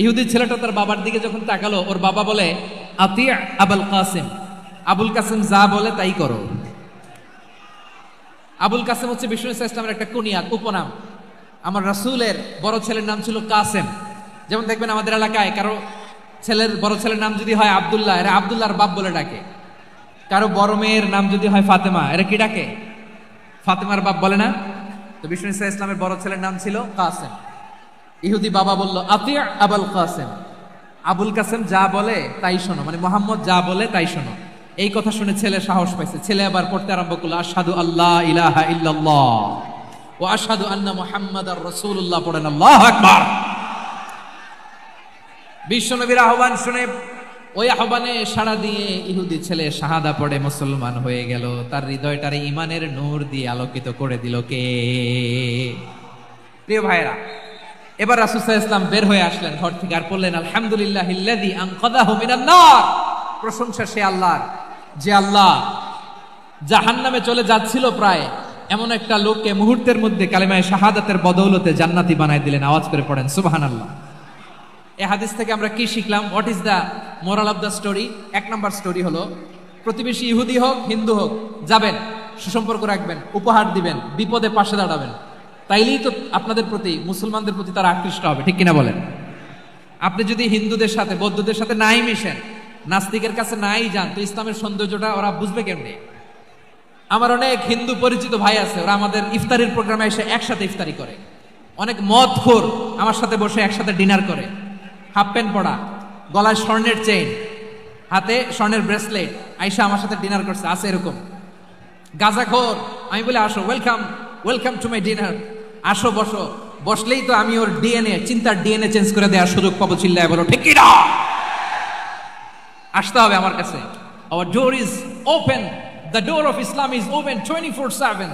ইহুদি ছেলেটা তার বাবার দিকে যখন তাকালো, ওর বাবা বলে, আতিয়া আবুল কাসিম, আবুল কাসিম যা বলে তাই করো। আবুল কাসিম হচ্ছে বিষ্ণু ইসলামের একটা কুনিয়াত, উপনাম। আমার রাসূলের বড় ছেলের নাম ছিল কাসেম। যেমন দেখবেন আমাদের এলাকায় কারো ছেলের বড় ছেলের নাম যদি হয় আব্দুল্লাহ, এরা আব্দুল্লাহর বাপ বলে ডাকে। কারো বড় মেয়ের নাম যদি হয় ফাতেমা, এরা কি ডাকে? ফাতেমার বাপ বলে না? তো বিষ্ণু ইসলামের বড় ছেলের নাম ছিল কাসেম। ইহুদি বাবা বলল, আতিয়া আবুল কাসেম, আবুল কাসেম যা বলে তাই শোনো, মানে মোহাম্মদ যা বলে তাই শোনো। এই কথা শুনে ছেলে সাহস পাইছে, ছেলে আবার পড়তে আরম্ভ করলো, আশহাদু আল্লাহ ইলাহা ইল্লাল্লাহ ওয়া আশহাদু আন্না মুহাম্মাদার রাসূলুল্লাহ, পড়েন আল্লাহু আকবার। বিশ্বনবীর আহ্বান শুনে ওই আহ্বানে সাড়া দিয়ে ইহুদি ছেলে শাহাদা পড়ে মুসলমান হয়ে গেল। তার হৃদয়টারে ইমানের নূর দিয়ে আলোকিত করে দিল কে? প্রিয় ভাইরা, এবার রাসূল সাল্লাল্লাহু আলাইহি ওয়াসাল্লাম বের হয়ে আসলেন ঘর থেকে, আর বললেন, আলহামদুলিল্লাহিল্লাযী আনকাযাহু মিনান নার, প্রশংসা সে আল্লাহর, যে আল্লাহ জাহান্নামে চলে যাচ্ছিল প্রায় এমন একটা লোককে মুহূর্তের মধ্যে কালিমায়ে শাহাদাতের বদৌলতে জান্নাতি বানায় দিলেন। আওয়াজ করে পড়েন সুবহানাল্লাহ। এই হাদিস থেকে আমরা কি শিখলাম? What is the moral of the story? এক নম্বর স্টোরি হলো, প্রতিবেশী ইহুদি হোক হিন্দু হোক, যাবেন, সুসম্পর্ক রাখবেন, উপহার দিবেন, বিপদে পাশে দাঁড়াবেন, তাইলেই তো আপনাদের প্রতি, মুসলমানদের প্রতি তারা আকৃষ্ট হবে, ঠিক কিনা বলেন? আপনি যদি হিন্দুদের সাথে বৌদ্ধদের সাথে নাই মিশেন, নাস্তিকের কাছে নাই যান, তো ইসলামের সৌন্দর্যটা ওরা বুঝবে কেমনে? আমার অনেক হিন্দু পরিচিত ভাই আছে, ওরা আমাদের ইফতারির প্রোগ্রামে এসে একসাথে ইফতারি করে। অনেক মদখোর আমার সাথে বসে একসাথে ডিনার করে, হাফ প্যান্ট পরা, গলায় স্বর্ণের চেইন, হাতে স্বর্ণের ব্রেসলেট, আইসা আমার সাথে ডিনার করছে, আছে এরকম। গাঁজাখোর, আমি বলে আসো, welcome, welcome to my dinner, আসো বসো, বসলেই তো আমি ওর ডিএনএ, চিন্তার ডিএনএ চেঞ্জ করে দেওয়ার সুযোগ পাবো, চিল্লায় বলো ঠিক কি না? আসতে হবে আমার কাছে। Hour door is open, the door of Islam is open 24/7।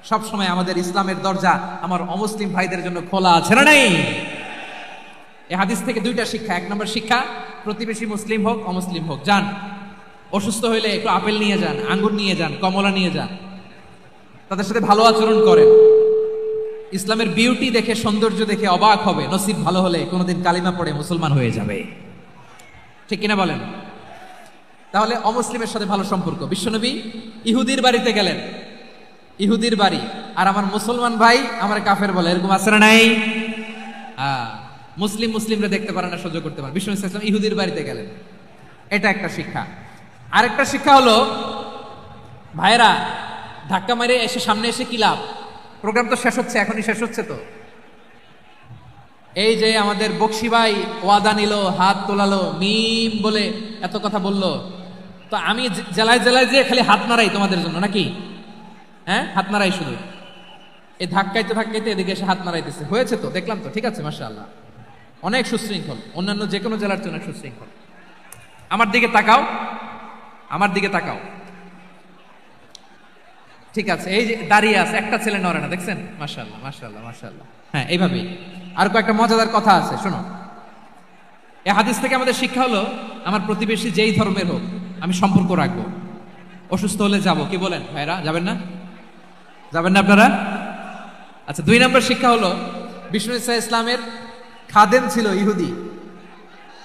সব সময় আমাদের ইসলামের দরজা আমার অমুসলিম ভাইদের জন্য খোলা আছে না নেই? এই হাদিস থেকে দুইটা শিক্ষা। এক নম্বর শিক্ষা, প্রতিবেশী মুসলিম হোক অমুসলিম হোক, যান, অসুস্থ হইলে একটু আপেল নিয়ে যান, আঙ্গুর নিয়ে যান, কমলা নিয়ে যান, তাদের সাথে ভালো আচরণ করেন। ইসলামের বিউটি দেখে, সৌন্দর্য দেখে অবাক হবে, নসিব ভালো হলে কোনোদিন কালিমা পড়ে মুসলমান হয়ে যাবে, ঠিক কিনা বলেন? তাহলে অমুসলিমের সাথে ভালো সম্পর্ক। বিশ্বনবী ইহুদির বাড়িতে গেলেন, ইহুদির বাড়ি, আর আমার মুসলমান ভাই আমার কাফের বলে, এরকম আছে না নাই? মুসলিম মুসলিমরা দেখতে পারে না, সহ্য করতে পারে। বিশ্বনবী সাল্লাল্লাহু আলাইহি ওয়াসাল্লাম ইহুদির বাড়িতে গেলেন, এটা একটা শিক্ষা। আরেকটা শিক্ষা হলো, ভাইরা ধাক্কা মারে এসে সামনে এসে কি লাভ? প্রোগ্রাম তো শেষ হচ্ছে, এখনই শেষ হচ্ছে। তো এই যে আমাদের বকশি ভাই ওয়াদা নিল, হাত তোলালো, মিম বলে এত কথা বললো, তো আমি জেলায় জেলায় যে খালি হাত নাড়াই তোমাদের জন্য নাকি? হ্যাঁ, হাত নাড়াই শুধু, এই ধাক্কাইতে ধাক্কাইতে এদিকে এসে হাত নাড়াইতেছে, হয়েছে তো, দেখলাম তো, ঠিক আছে, মাশাআল্লাহ, অনেক সুশৃঙ্খল, অন্যান্য যে কোনো জেলার জন্য সুশৃঙ্খল। আমার দিকে তাকাও, আমার দিকে তাকাও, ঠিক আছে, এই যে দাঁড়িয়ে আছে, একটা ছেলে নড়ে না, দেখছেন? মাশাআল্লাহ মাশাআল্লাহ মাশাআল্লাহ। হ্যাঁ, এইভাবেই। আর কয়েকটা মজাদার কথা আছে, শোনো। এই হাদিস থেকে আমাদের শিক্ষা হলো, আমার প্রতিবেশী যেই ধর্মের হোক আমি সম্পর্ক রাখবো। অসুস্থ হলে যাব, কি বলেন ভাইরা? যাবেন না? যাবেন না আপনারা? আচ্ছা, 2 নম্বর শিক্ষা হলো, বিষ্ণু ইসলামের খাদেম ছিল ইহুদি,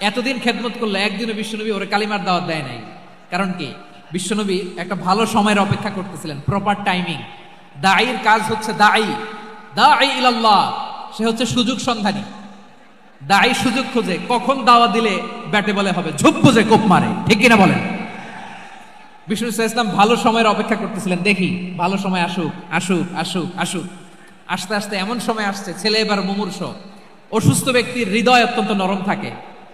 এতদিন খেদমত করলো, একদিনও বিশ্বনবী ওরে কালিমার দাওয়াত দেয় নাই। কারণ কি? বিশ্বনবী একটা ভালো সময়ের অপেক্ষা করতেছিলেন, প্রপার টাইমিং। দাঈর কাজ হচ্ছে দাঈ ইলাল্লাহ, সে হচ্ছে সুযোগ সন্ধানী। দাঈ সুযোগ খোঁজে, কখন দাওয়াত দিলে ব্যাটে বলে হবে, ঝুপ বুঝে কোপ মারে, ঠিক কিনা বলেন? বিষ্ণু ইসলাম ভালো সময়ের অপেক্ষা করতেছিলেন, দেখি ভালো সময় আসুক আসুক আসুক আসুক। আস্তে আস্তে এমন সময় আসছে, ছেলে এবার মুমূর্ষ। অসুস্থ ব্যক্তির হৃদয় অত্যন্ত নরম থাকে,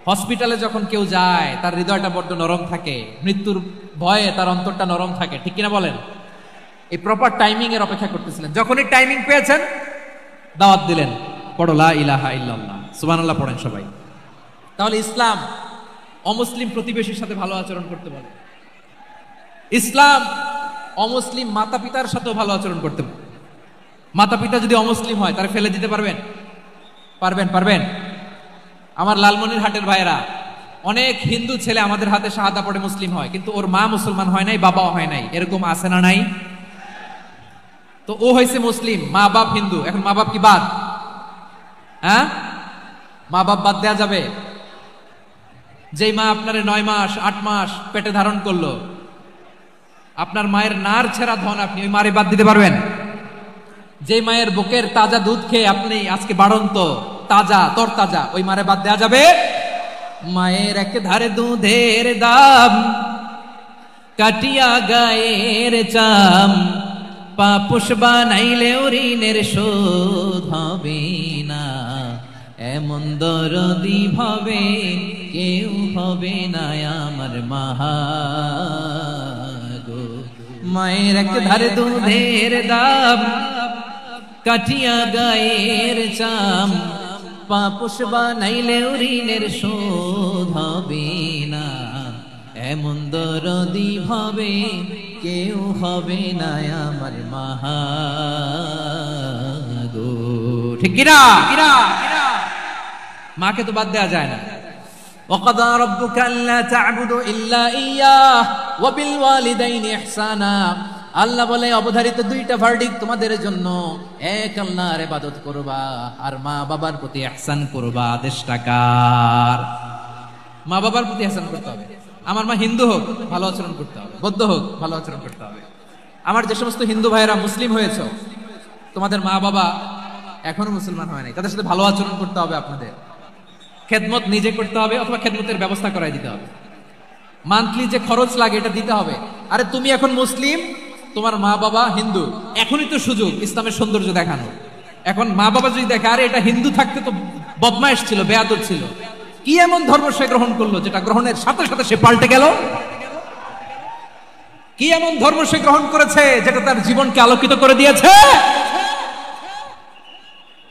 হসপিটালে যখন কেউ যায় তার হৃদয়টা বড্ড নরম থাকে, মৃত্যুর ভয়ে তার অন্তরটা নরম থাকে, ঠিক কিনা বলেন? এই প্রপার টাইমিং এর অপেক্ষা করতেছিলেন। যখনই টাইমিং পেয়েছেন, দাওয়াত দিলেন, পড়ো লা ইলাহা ইল্লাল্লাহ, সুবহানাল্লাহ পড়েন সবাই। তাহলে ইসলাম অমুসলিম প্রতিবেশীর সাথে ভালো আচরণ করতে বলে। ইসলাম অমুসলিম মাতা পিতার সাথেও ভালো আচরণ করতে বলে। মাতা পিতা যদি অমুসলিম হয় তারা ফেলে দিতে পারবেন? পারবেন? আমার লালমনিরহাটের ভাইরা, অনেক হিন্দু ছেলে আমাদের হাতে শাহাদা পড়ে মুসলিম হয়, কিন্তু ওর মা মুসলমান হয় নাই, বাবাও হয় নাই। এরকম আছে না নাই? তো ও হয়েছে মুসলিম, মা বাপ হিন্দু, এখন মা বাপ কি বাদ? হ্যাঁ, মা বাপ বাদ দেয়া যাবে? যেই মা আপনার 9 মাস 8 মাস পেটে ধারণ করলো, আপনার মায়ের নার ছেঁড়া ধন, আপনি ওই মারে বাদ দিতে পারবেন? যে মায়ের বুকের তাজা দুধ খেয়ে আপনি আজকে বাড়ন্ত তাজা তরতাজা, ওই মারে বাদ দেয়া যাবে? মায়ের এক ধারে দুধের দাম, কাটিয়া গায়ের চাম, পাপুষ বানাইলেও ঋণের শোধ হবে না, এমন দরদি ভাবে কেউ হবে না আমার মাহা গো। মায়ের এক ধারে দুধের দাম, কাটিয়া গায়ের চাম, পাপুষ বানাইলেও ঋণের শোধ হবে না, এমন দরদি ভাবে কেউ হবে না আমার মাহা গো। ঠিক কিনা? মাকে তো বাদ দেওয়া যায় না। وَقَضَى رَبُّكَ أَلَّا تَعْبُدُوا إِلَّا إِيَّاهُ وَبِالْوَالِدَيْنِ إِحْسَانًا। আল্লাহ বলে অবধারিত 2টা ভার্ডিক্ট তোমাদের জন্য, এক আল্লাহর ইবাদত করবা আর মা বাবার প্রতি ইহসান করবা। আদেশটা কার? মা বাবার প্রতি ইহসান করতে হবে। আমার মা হিন্দু হোক ভালো আচরণ করতে হবে, বৌদ্ধ হোক ভালো আচরণ করতে হবে। আমার যে সমস্ত হিন্দু ভাইয়েরা মুসলিম হয়েছে, তোমাদের মা বাবা এখনো মুসলমান হয় নাই, তাদের সাথে ভালো আচরণ করতে হবে। আপনাদের খেদমত নিজে করতে হবে অথবা খেদমতের ব্যবস্থা করাই দিতে হবে। মান্থলি যে খরচ লাগে এটা দিতে হবে। আরে তুমি এখন মুসলিম, তোমার মা বাবা হিন্দু, এখনই তো সুযোগ ইসলামের সৌন্দর্য দেখানো। এখন মা বাবা যদি দেখে আরে এটা হিন্দু থাকতে তো বদমাইশ ছিল, বেয়াদব ছিল, কি এমন ধর্ম সে গ্রহণ করলো যেটা গ্রহণের সাথে সাথে সে পাল্টে গেল? কি এমন ধর্ম সে গ্রহণ করেছে যেটা তার জীবনকে আলোকিত করে দিয়েছে?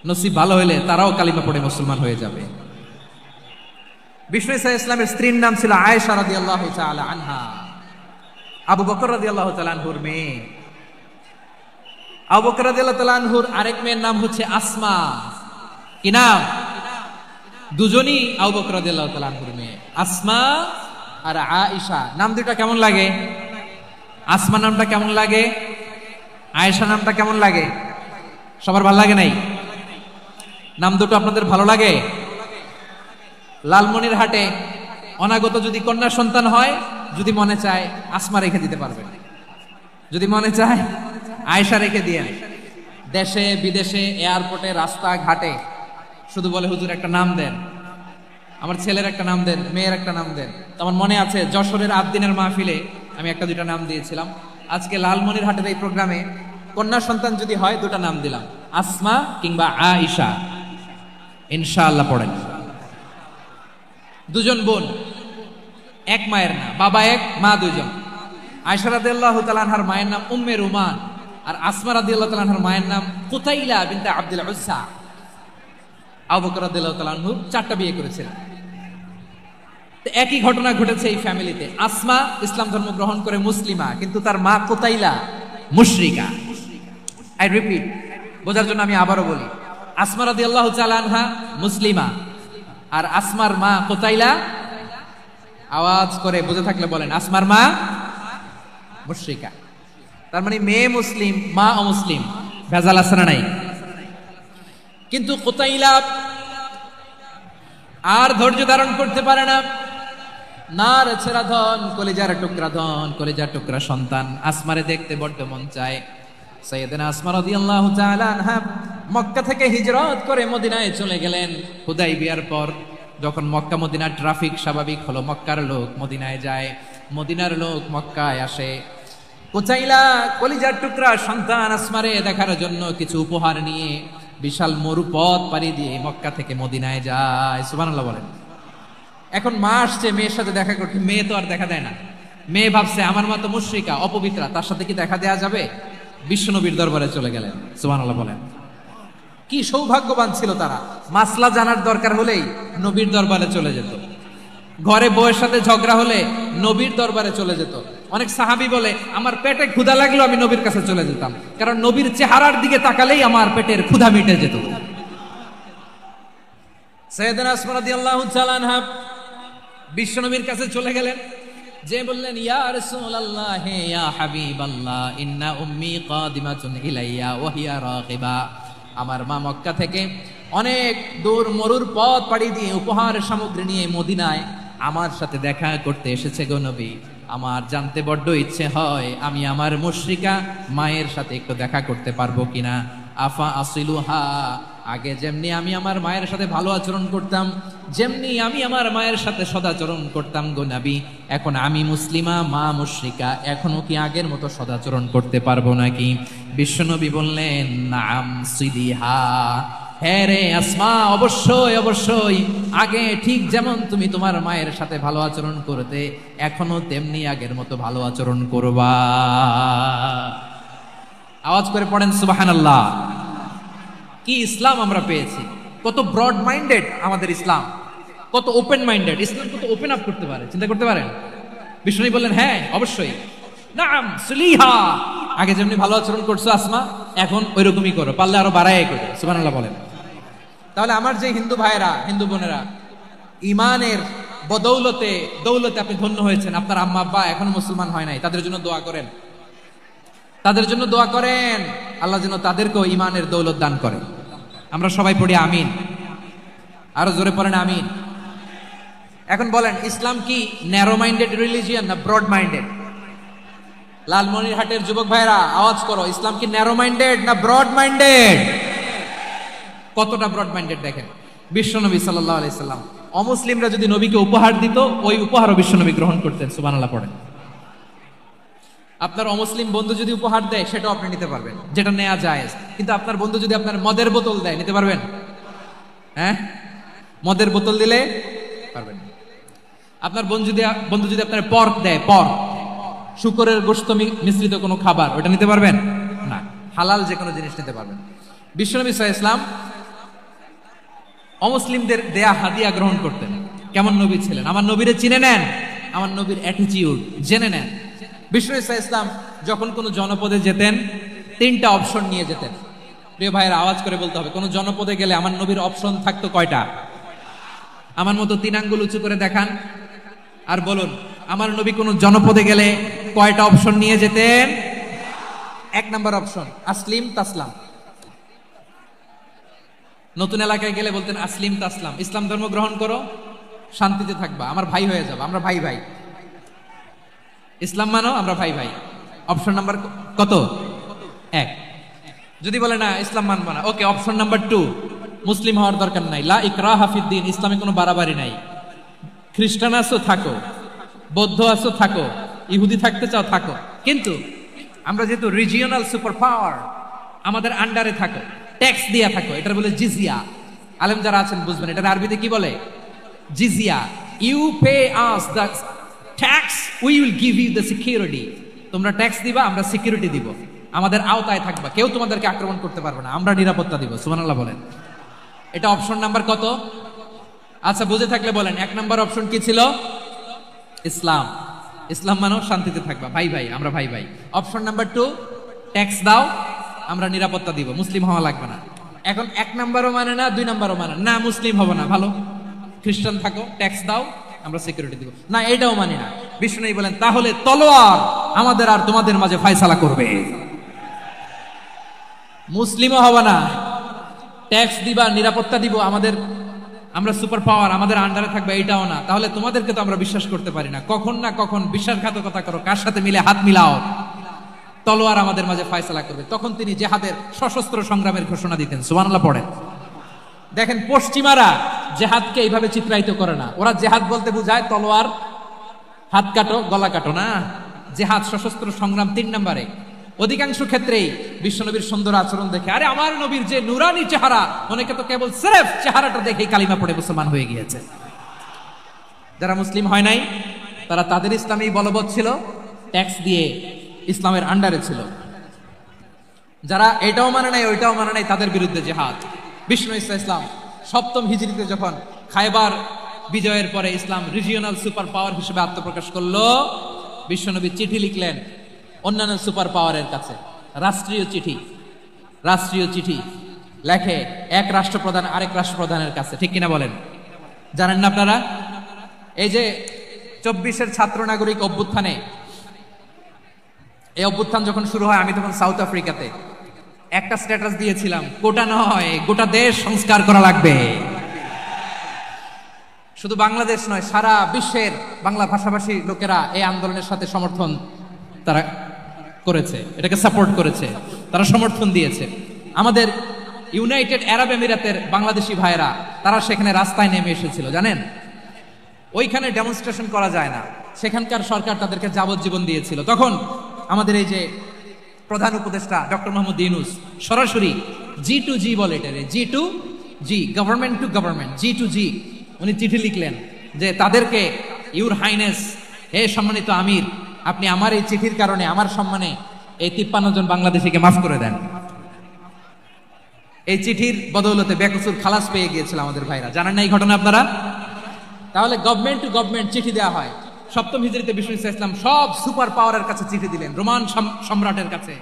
নসিব ভালো হলে তারাও কালিমা পড়ে মুসলমান হয়ে যাবে। বিষ্ণু ইসা ইসলামের স্ত্রীর নাম ছিল আয়েশা রাদিয়াল্লাহু তাআলা আনহা, আবু বকর রাদিয়াল্লাহু তাআলা আনহুর মেয়ে। আবু বকর রাদিয়াল্লাহু তাআলা আনহুর আরেক মেয়ের নাম হচ্ছে আসমা। কি নাম? দুজনই আবু বকর রাদিয়াল্লাহু তাআলা আনহুর মেয়ে, আসমা আর আয়েশা। নাম দুটো কেমন লাগে? আসমা নামটা কেমন লাগে? আয়েশা নামটা কেমন লাগে? সবার ভালো লাগে নাই? নাম দুটো আপনাদের ভালো লাগে? লালমনিরহাটে অনাগত যদি কন্যা সন্তান হয়, যদি মনে চায় আসমা রেখে দিতে পারবেন, যদি মনে চায় আয়েশা রেখে দিয়ে। দেশে বিদেশে এয়ারপোর্টে রাস্তা ঘাটে শুধু বলে হুজুর একটা নাম দেন, আমার ছেলের একটা নাম দেন, মেয়ের একটা নাম দেন। আমার মনে আছে যশোরের আদ্দিনের মাহফিলে আমি একটা 2টা নাম দিয়েছিলাম। আজকে লালমনিরহাটের এই প্রোগ্রামে কন্যা সন্তান যদি হয় 2টা নাম দিলাম, আসমা কিংবা আয়েশা। ইনশাআল্লাহ পড়েন। দুজন বোন, এক মায়ের না, বাবা এক মা দুজন। আয়েশা রাদিয়াল্লাহু তাআলা আনহার মায়ের নাম উম্মে রুমান, আর আসমা রাদিয়াল্লাহু তাআলা আনহার মায়ের নাম কুতাইলা বিনতে আব্দুল উজ্জা। আবু বকর রাদিয়াল্লাহু তাআলা আনহু 4টা বিয়ে করেছিলেন। তো একই ঘটনা ঘটেছে এই ফ্যামিলিতে। আসমা ইসলাম ধর্ম গ্রহণ করে মুসলিমা, কিন্তু তার মা কুতাইলা মুশরিকা। আই রিপিট, বোঝার জন্য আমি আবারও বলি, আসমা রাদিয়াল্লাহু তাআলা আনহা মুসলিমা, আর আসমার মা কুতাইলা। আওয়াজ করে বুঝে থাকলে বলেন, আসমার মা মুশরিকা। তার মানে মেয়ে মুসলিম, মা অমুসলিম। ভেজাল আছে না নাই? কিন্তু কুতাইলা আর ধৈর্য ধারণ করতে পারে না। নার ছেঁড়া ধন, কলিজার টুকরা ধন, কলিজার টুকরা সন্তান। আসমারে দেখতে বড্ড মন চায়। সাইয়েদনা আসমা রাদিয়াল্লাহু তাআলা আনহা মক্কা থেকে হিজরত করে মদিনায় চলে গেলেন। হুদাইবিয়ার পর যখন মক্কা মদিনার ট্রাফিক স্বাভাবিক হলো, মক্কার লোক মদিনায় যায়, মদিনার লোক মক্কায় আসে। কুতাইলা কলিজার টুকরা সন্তান আসমারে দেখার জন্য কিছু উপহার নিয়ে বিশাল মরুপথ পাড়ি দিয়ে মক্কা থেকে মদিনায় যায়। সুবহানাল্লাহ বলেন। এখন মা আসছে মেয়ের সাথে দেখা করতে, মেয়ে তো আর দেখা দেয় না। মেয়ে ভাবছে আমার মা তো মুশরিকা, অপবিত্রা, তার সাথে কি দেখা দেয়া যাবে? বিশ্বনবীর দরবারে চলে গেলেন। সুবহানাল্লাহ বলেন। কি সৌভাগ্যবান ছিল তারা, মাসলা জানার দরকার হলেই নবীর দরবারে চলে যেত। ঘরে বউয়ের সাথে ঝগড়া হলে নবীর দরবারে চলে যেত। অনেক সাহাবী বলে আমার পেটে ক্ষুধা লাগলো আমি নবীর কাছে চলে যেতাম, কারণ নবীর চেহারার দিকে তাকালেই আমার পেটের ক্ষুধা মিটে যেত। সাইয়েদনা আসমা রাদিয়াল্লাহু তাআলা আনহা বিশ্ব নবীর কাছে চলে গেলেন, যে বললেন ইয়া রাসূলুল্লাহ ইয়া হাবিবাল্লাহ ইন্না উম্মি কাদিমাতুন ইলাইয়া ওয়া হিয়া রাগিবা। আমার মা মক্কা থেকে অনেক দূর মরুর পথ পাড়ি দিয়ে উপহার সামগ্রী নিয়ে মদিনায় আমার সাথে দেখা করতে এসেছে গো নবী। আমার জানতে বড্ড ইচ্ছে হয় আমি আমার মুশরিকা মায়ের সাথে একটু দেখা করতে পারবো কিনা। আফা আসিলুহা, আগে যেমনি আমি আমার মায়ের সাথে ভালো আচরণ করতাম, যেমনি আমি আমার মায়ের সাথে সদাচরণ করতাম গো নবী, এখন আমি মুসলিমা মা মুশরিকা, এখনো কি আগের মতো সদাচরণ করতে পারবো নাকি? বিশ্বনবী বললেন নাম সিদিহা, হ্যাঁ রে আসমা, অবশ্যই অবশ্যই, আগে ঠিক যেমন তুমি তোমার মায়ের সাথে ভালো আচরণ করতে এখনো তেমনি আগের মতো ভালো আচরণ করবা। আওয়াজ করে পড়েন সুবহানাল্লাহ। কি ইসলাম আমরা পেয়েছি! কত ব্রড মাইন্ডেড আমাদের ইসলাম, কত ওপেন মাইন্ডেড ইসলাম, কত ওপেন আপ করতে পারে, চিন্তা করতে পারেন। বিষ্ণু বললেন হ্যাঁ অবশ্যই, নাম সুলিহা, আগে যেমনি ভালো আচরণ করছো আসমা এখন ওই রকমই করো, পারলে আরো বাড়াই করো। সুবহানাল্লাহ বলেন। তাহলে আমার যে হিন্দু ভাইয়েরা হিন্দু বোনেরা ইমানের বদৌলতে দৌলতে আপনি ধন্য হয়েছেন, আপনার আম্মা আব্বা এখনো মুসলমান হয় নাই, তাদের জন্য দোয়া করেন, তাদের জন্য দোয়া করেন, আল্লাহ যেন তাদেরকেও ইমানের দৌলত দান করে। আমরা সবাই পড়ি আমিন, আরো জোরে পড়েন আমিন। এখন বলেন ইসলাম কি ন্যারো মাইন্ডেড রিলিজিয়ান না ব্রড মাইন্ডেড? লালমনিরহাটের যুবক ভাইরা আওয়াজ করো, ইসলাম কি ন্যারো মাইন্ডেড না ব্রড মাইন্ডেড? কতটা ব্রড মাইন্ডেড দেখেন। বিশ্বনবী সাল্লাল্লাহু আলাইহি সাল্লাম অমুসলিমরা যদি নবীকে উপহার দিত, ওই উপহারও বিশ্বনবী গ্রহণ করতেন। সুবহানাল্লাহ পড়েন। আপনার অমুসলিম বন্ধু যদি উপহার দেয় সেটাও আপনি নিতে পারবেন, যেটা নেওয়া জায়েজ। কিন্তু আপনার বন্ধু যদি আপনার মদের বোতল দেয়, নিতে পারবেন? হ্যাঁ, মদের বোতল দিলে পারবেন। আপনার বন্ধু যদি আপনার পর্ক দেয়, পর্ক শুকরের গোশত মিশ্রিত কোনো খাবার, ওটা নিতে পারবেন না। হালাল যে কোনো জিনিস নিতে পারবেন। বিশ্বনবী সাল্লাল্লাহু আলাইহি ওয়াসাল্লাম অমুসলিমদের দেয়া হাদিয়া গ্রহণ করতেন। কেমন নবী ছিলেন? আমার নবীরে চিনে নেন, আমার নবীর অ্যাটিটিউড জেনে নেন। বিশ্বনবী সাল্লাল্লাহু আলাইহি ওয়াসাল্লাম যখন কোনো জনপদে যেতেন, তিনটা অপশন নিয়ে যেতেন। প্রিয় ভাইয়েরা আওয়াজ করে বলতে হবে, কোন জনপদে গেলে আমার নবীর অপশন থাকতো কয়টা? আমার মতো 3 আঙ্গুল উঁচু করে দেখান আর বলুন, আমার নবী কোন জনপদে গেলে কয়টা অপশন নিয়ে যেতেন? 1 নাম্বার অপশন আসলিম তাসলাম। নতুন এলাকায় গেলে বলতেন আসলিম তাসলাম, ইসলাম ধর্ম গ্রহণ করো, শান্তিতে থাকবা, আমার ভাই হয়ে যাবে, আমরা ভাই ভাই। ইসলাম মানো, আমরা ভাই ভাই। অপশন নাম্বার কত? 1। যদি বলে না ইসলাম মানবো না, ওকে, অপশন নাম্বার 2, মুসলিম হওয়ার দরকার নাই, লা ইকরাহা ফিদ্দিন, ইসলামে কোনো বাড়াবাড়ি নাই। খ্রিস্টান আছো থাকো, বৌদ্ধ আছো থাকো, ইহুদি থাকতে চাও থাকো, কিন্তু আমরা যেহেতু রিজিওনাল সুপার পাওয়ার, আমাদের আন্ডারে থাকো, ট্যাক্স দিয়া থাকো, এটার বলে জিজিয়া। আলেম যারা আছেন বুঝবেন, এটার আরবিতে কি বলে? জিজিয়া। You pay us the tax, we will give you the security. তোমরা ট্যাক্স দিবা, আমরা সিকিউরিটি দিব, আমাদের আওতায় থাকবা, কেউ তোমাদেরকে আক্রমণ করতে পারবে না, আমরা নিরাপত্তা দিব। সুবহানাল্লাহ বলেন। এটা অপশন নাম্বার কত? আচ্ছা বুঝে থাকলে বলেন, 1 নাম্বার অপশন কি ছিল? ইসলাম। ইসলাম মানো, শান্তিতে থাকবা, ভাই ভাই, আমরা ভাই ভাই। অপশন নাম্বার 2, ট্যাক্স দাও, আমরা নিরাপত্তা দিব, মুসলিম হওয়া লাগবে না। এখন 1 নাম্বারও মানে না, 2 নাম্বারও মানে না, মুসলিম হবো না, ভালো, খ্রিস্টান থাকো, ট্যাক্স দাও, আমরা সিকিউরিটি দিব না, এটাও মানি না। বিষ্ণু বলেন তাহলে তলোয়ার আমাদের আর তোমাদের মাঝে ফয়সালা করবে। মুসলিমও হবে না, ট্যাক্স দিবা, নিরাপত্তা দিব, আমরা সুপার পাওয়ার, আমাদের আন্ডারে থাকবে, এটাও না। তাহলে তোমাদেরকে তো আমরা বিশ্বাস করতে পারি না, কখন না কখন বিশ্বাসঘাতকতা করো, কার সাথে মিলে হাত মিলাও, তলোয়ার আমাদের মাঝে ফয়সালা করবে। তখন তিনি জিহাদের সশস্ত্র সংগ্রামের ঘোষণা দিতেন। সুবহানাল্লাহ পড়েন। দেখেন পশ্চিমারা জেহাদকে এইভাবে চিত্রায়িত করে না, ওরা জেহাদ বলতে বুঝায় তলোয়ার, হাত কাটো, গলা কাটো না। জেহাদ সশস্ত্র সংগ্রাম 3 নম্বরে। অধিকাংশ ক্ষেত্রেই বিশ্বনবীর সুন্দর আচরণ দেখে, আরে আমার নবীর যে নুরানি চেহারা, অনেকে তো কেবল সিরেফ চেহারাটা দেখেই কালিমা পড়ে মুসলমান হয়ে গিয়েছে। যারা মুসলিম হয় নাই তারা তাদের ইসলামেই বলবৎ ছিল, ট্যাক্স দিয়ে ইসলামের আন্ডারে ছিল। যারা এটাও মানে নাই ওইটাও মানে নাই, তাদের বিরুদ্ধে জেহাদ। বিষ্ণু ইসলাম 7ম হিজরিতে যখন খায়বার বিজয়ের পরে ইসলাম রিজিওনাল সুপার পাওয়ার হিসেবে আত্মপ্রকাশ করলো, বিশ্বনবী চিঠি লিখলেন অন্যান্য সুপার পাওয়ারের কাছে, রাষ্ট্রীয় চিঠি লেখে এক রাষ্ট্রপ্রধান আরেক রাষ্ট্রপ্রধানের কাছে, ঠিক কিনা বলেন? জানেন না আপনারা? এই যে 24-এর ছাত্র নাগরিক অভ্যুত্থানে, এই অভ্যুত্থান যখন শুরু হয়, আমি তখন সাউথ আফ্রিকাতে একটা স্ট্যাটাস দিয়েছিলাম, কোটা নয় গোটা দেশ সংস্কার করা লাগবে। শুধু বাংলাদেশ নয়, সারা বিশ্বের বাংলা ভাষাভাষী লোকেরা এই আন্দোলনের সাথে সমর্থন তারা করেছে, এটাকে সাপোর্ট করেছে, তারা সমর্থন দিয়েছে। আমাদের ইউনাইটেড আরব আমিরাতের বাংলাদেশি ভাইরা তারা সেখানে রাস্তায় নেমে এসেছিল, জানেন? ওইখানে ডেমনস্ট্রেশন করা যায় না, সেখানকার সরকার তাদেরকে যাবজ্জীবন দিয়েছিল। তখন আমাদের এই যে প্রধান উপদেষ্টা ডক্টর মোহাম্মদ ইউনূস সরাসরি G2G বলে, এটা G2G, government to government, G2G, উনি চিঠি লিখলেন যে তাদেরকে, ইউর হাইনেস, হে সম্মানিত আমির, আপনি আমার এই চিঠির কারণে আমার সম্মানে এই 53 জন বাংলাদেশিকে মাফ করে দেন। এই চিঠির বদৌলতে বেকসুর খালাস পেয়ে গিয়েছিল আমাদের ভাইরা, জানেন না এই ঘটনা আপনারা? তাহলে গভর্নমেন্ট টু গভর্নমেন্ট চিঠি দেওয়া হয়। 7ম হিজরিতে বিষ্ণু ইসলাম সব সুপার পাওয়ারের কাছে চিঠি দিলেন, রোমান সম্রাটের কাছে,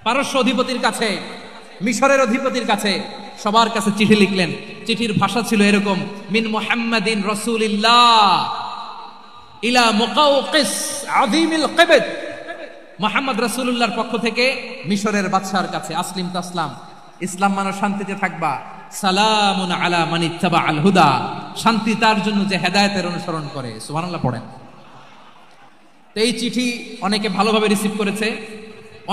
পারস্য অধিপতির কাছে, মিশরের অধিপতির কাছে, সবার কাছে চিঠি লিখলেন। চিঠির ভাষা ছিল এরকম, মিন মুহাম্মাদিন রাসূলিল্লাহ ইলা মুকাওকিস আযীমিল কিবত, মুহাম্মদ রাসূলুল্লাহর পক্ষ থেকে মিশরের বাদশার কাছে, আসলিম তাসলাম, ইসলাম মানো শান্তিতে থাকবা, সালামুন আলা মান ইত্তাবা আল হুদা, শান্তি তার জন্য যে হেদায়েতের অনুসরণ করে। সুবহানাল্লাহ পড়েন। তো এই চিঠি অনেকে ভালোভাবে রিসিভ করেছে,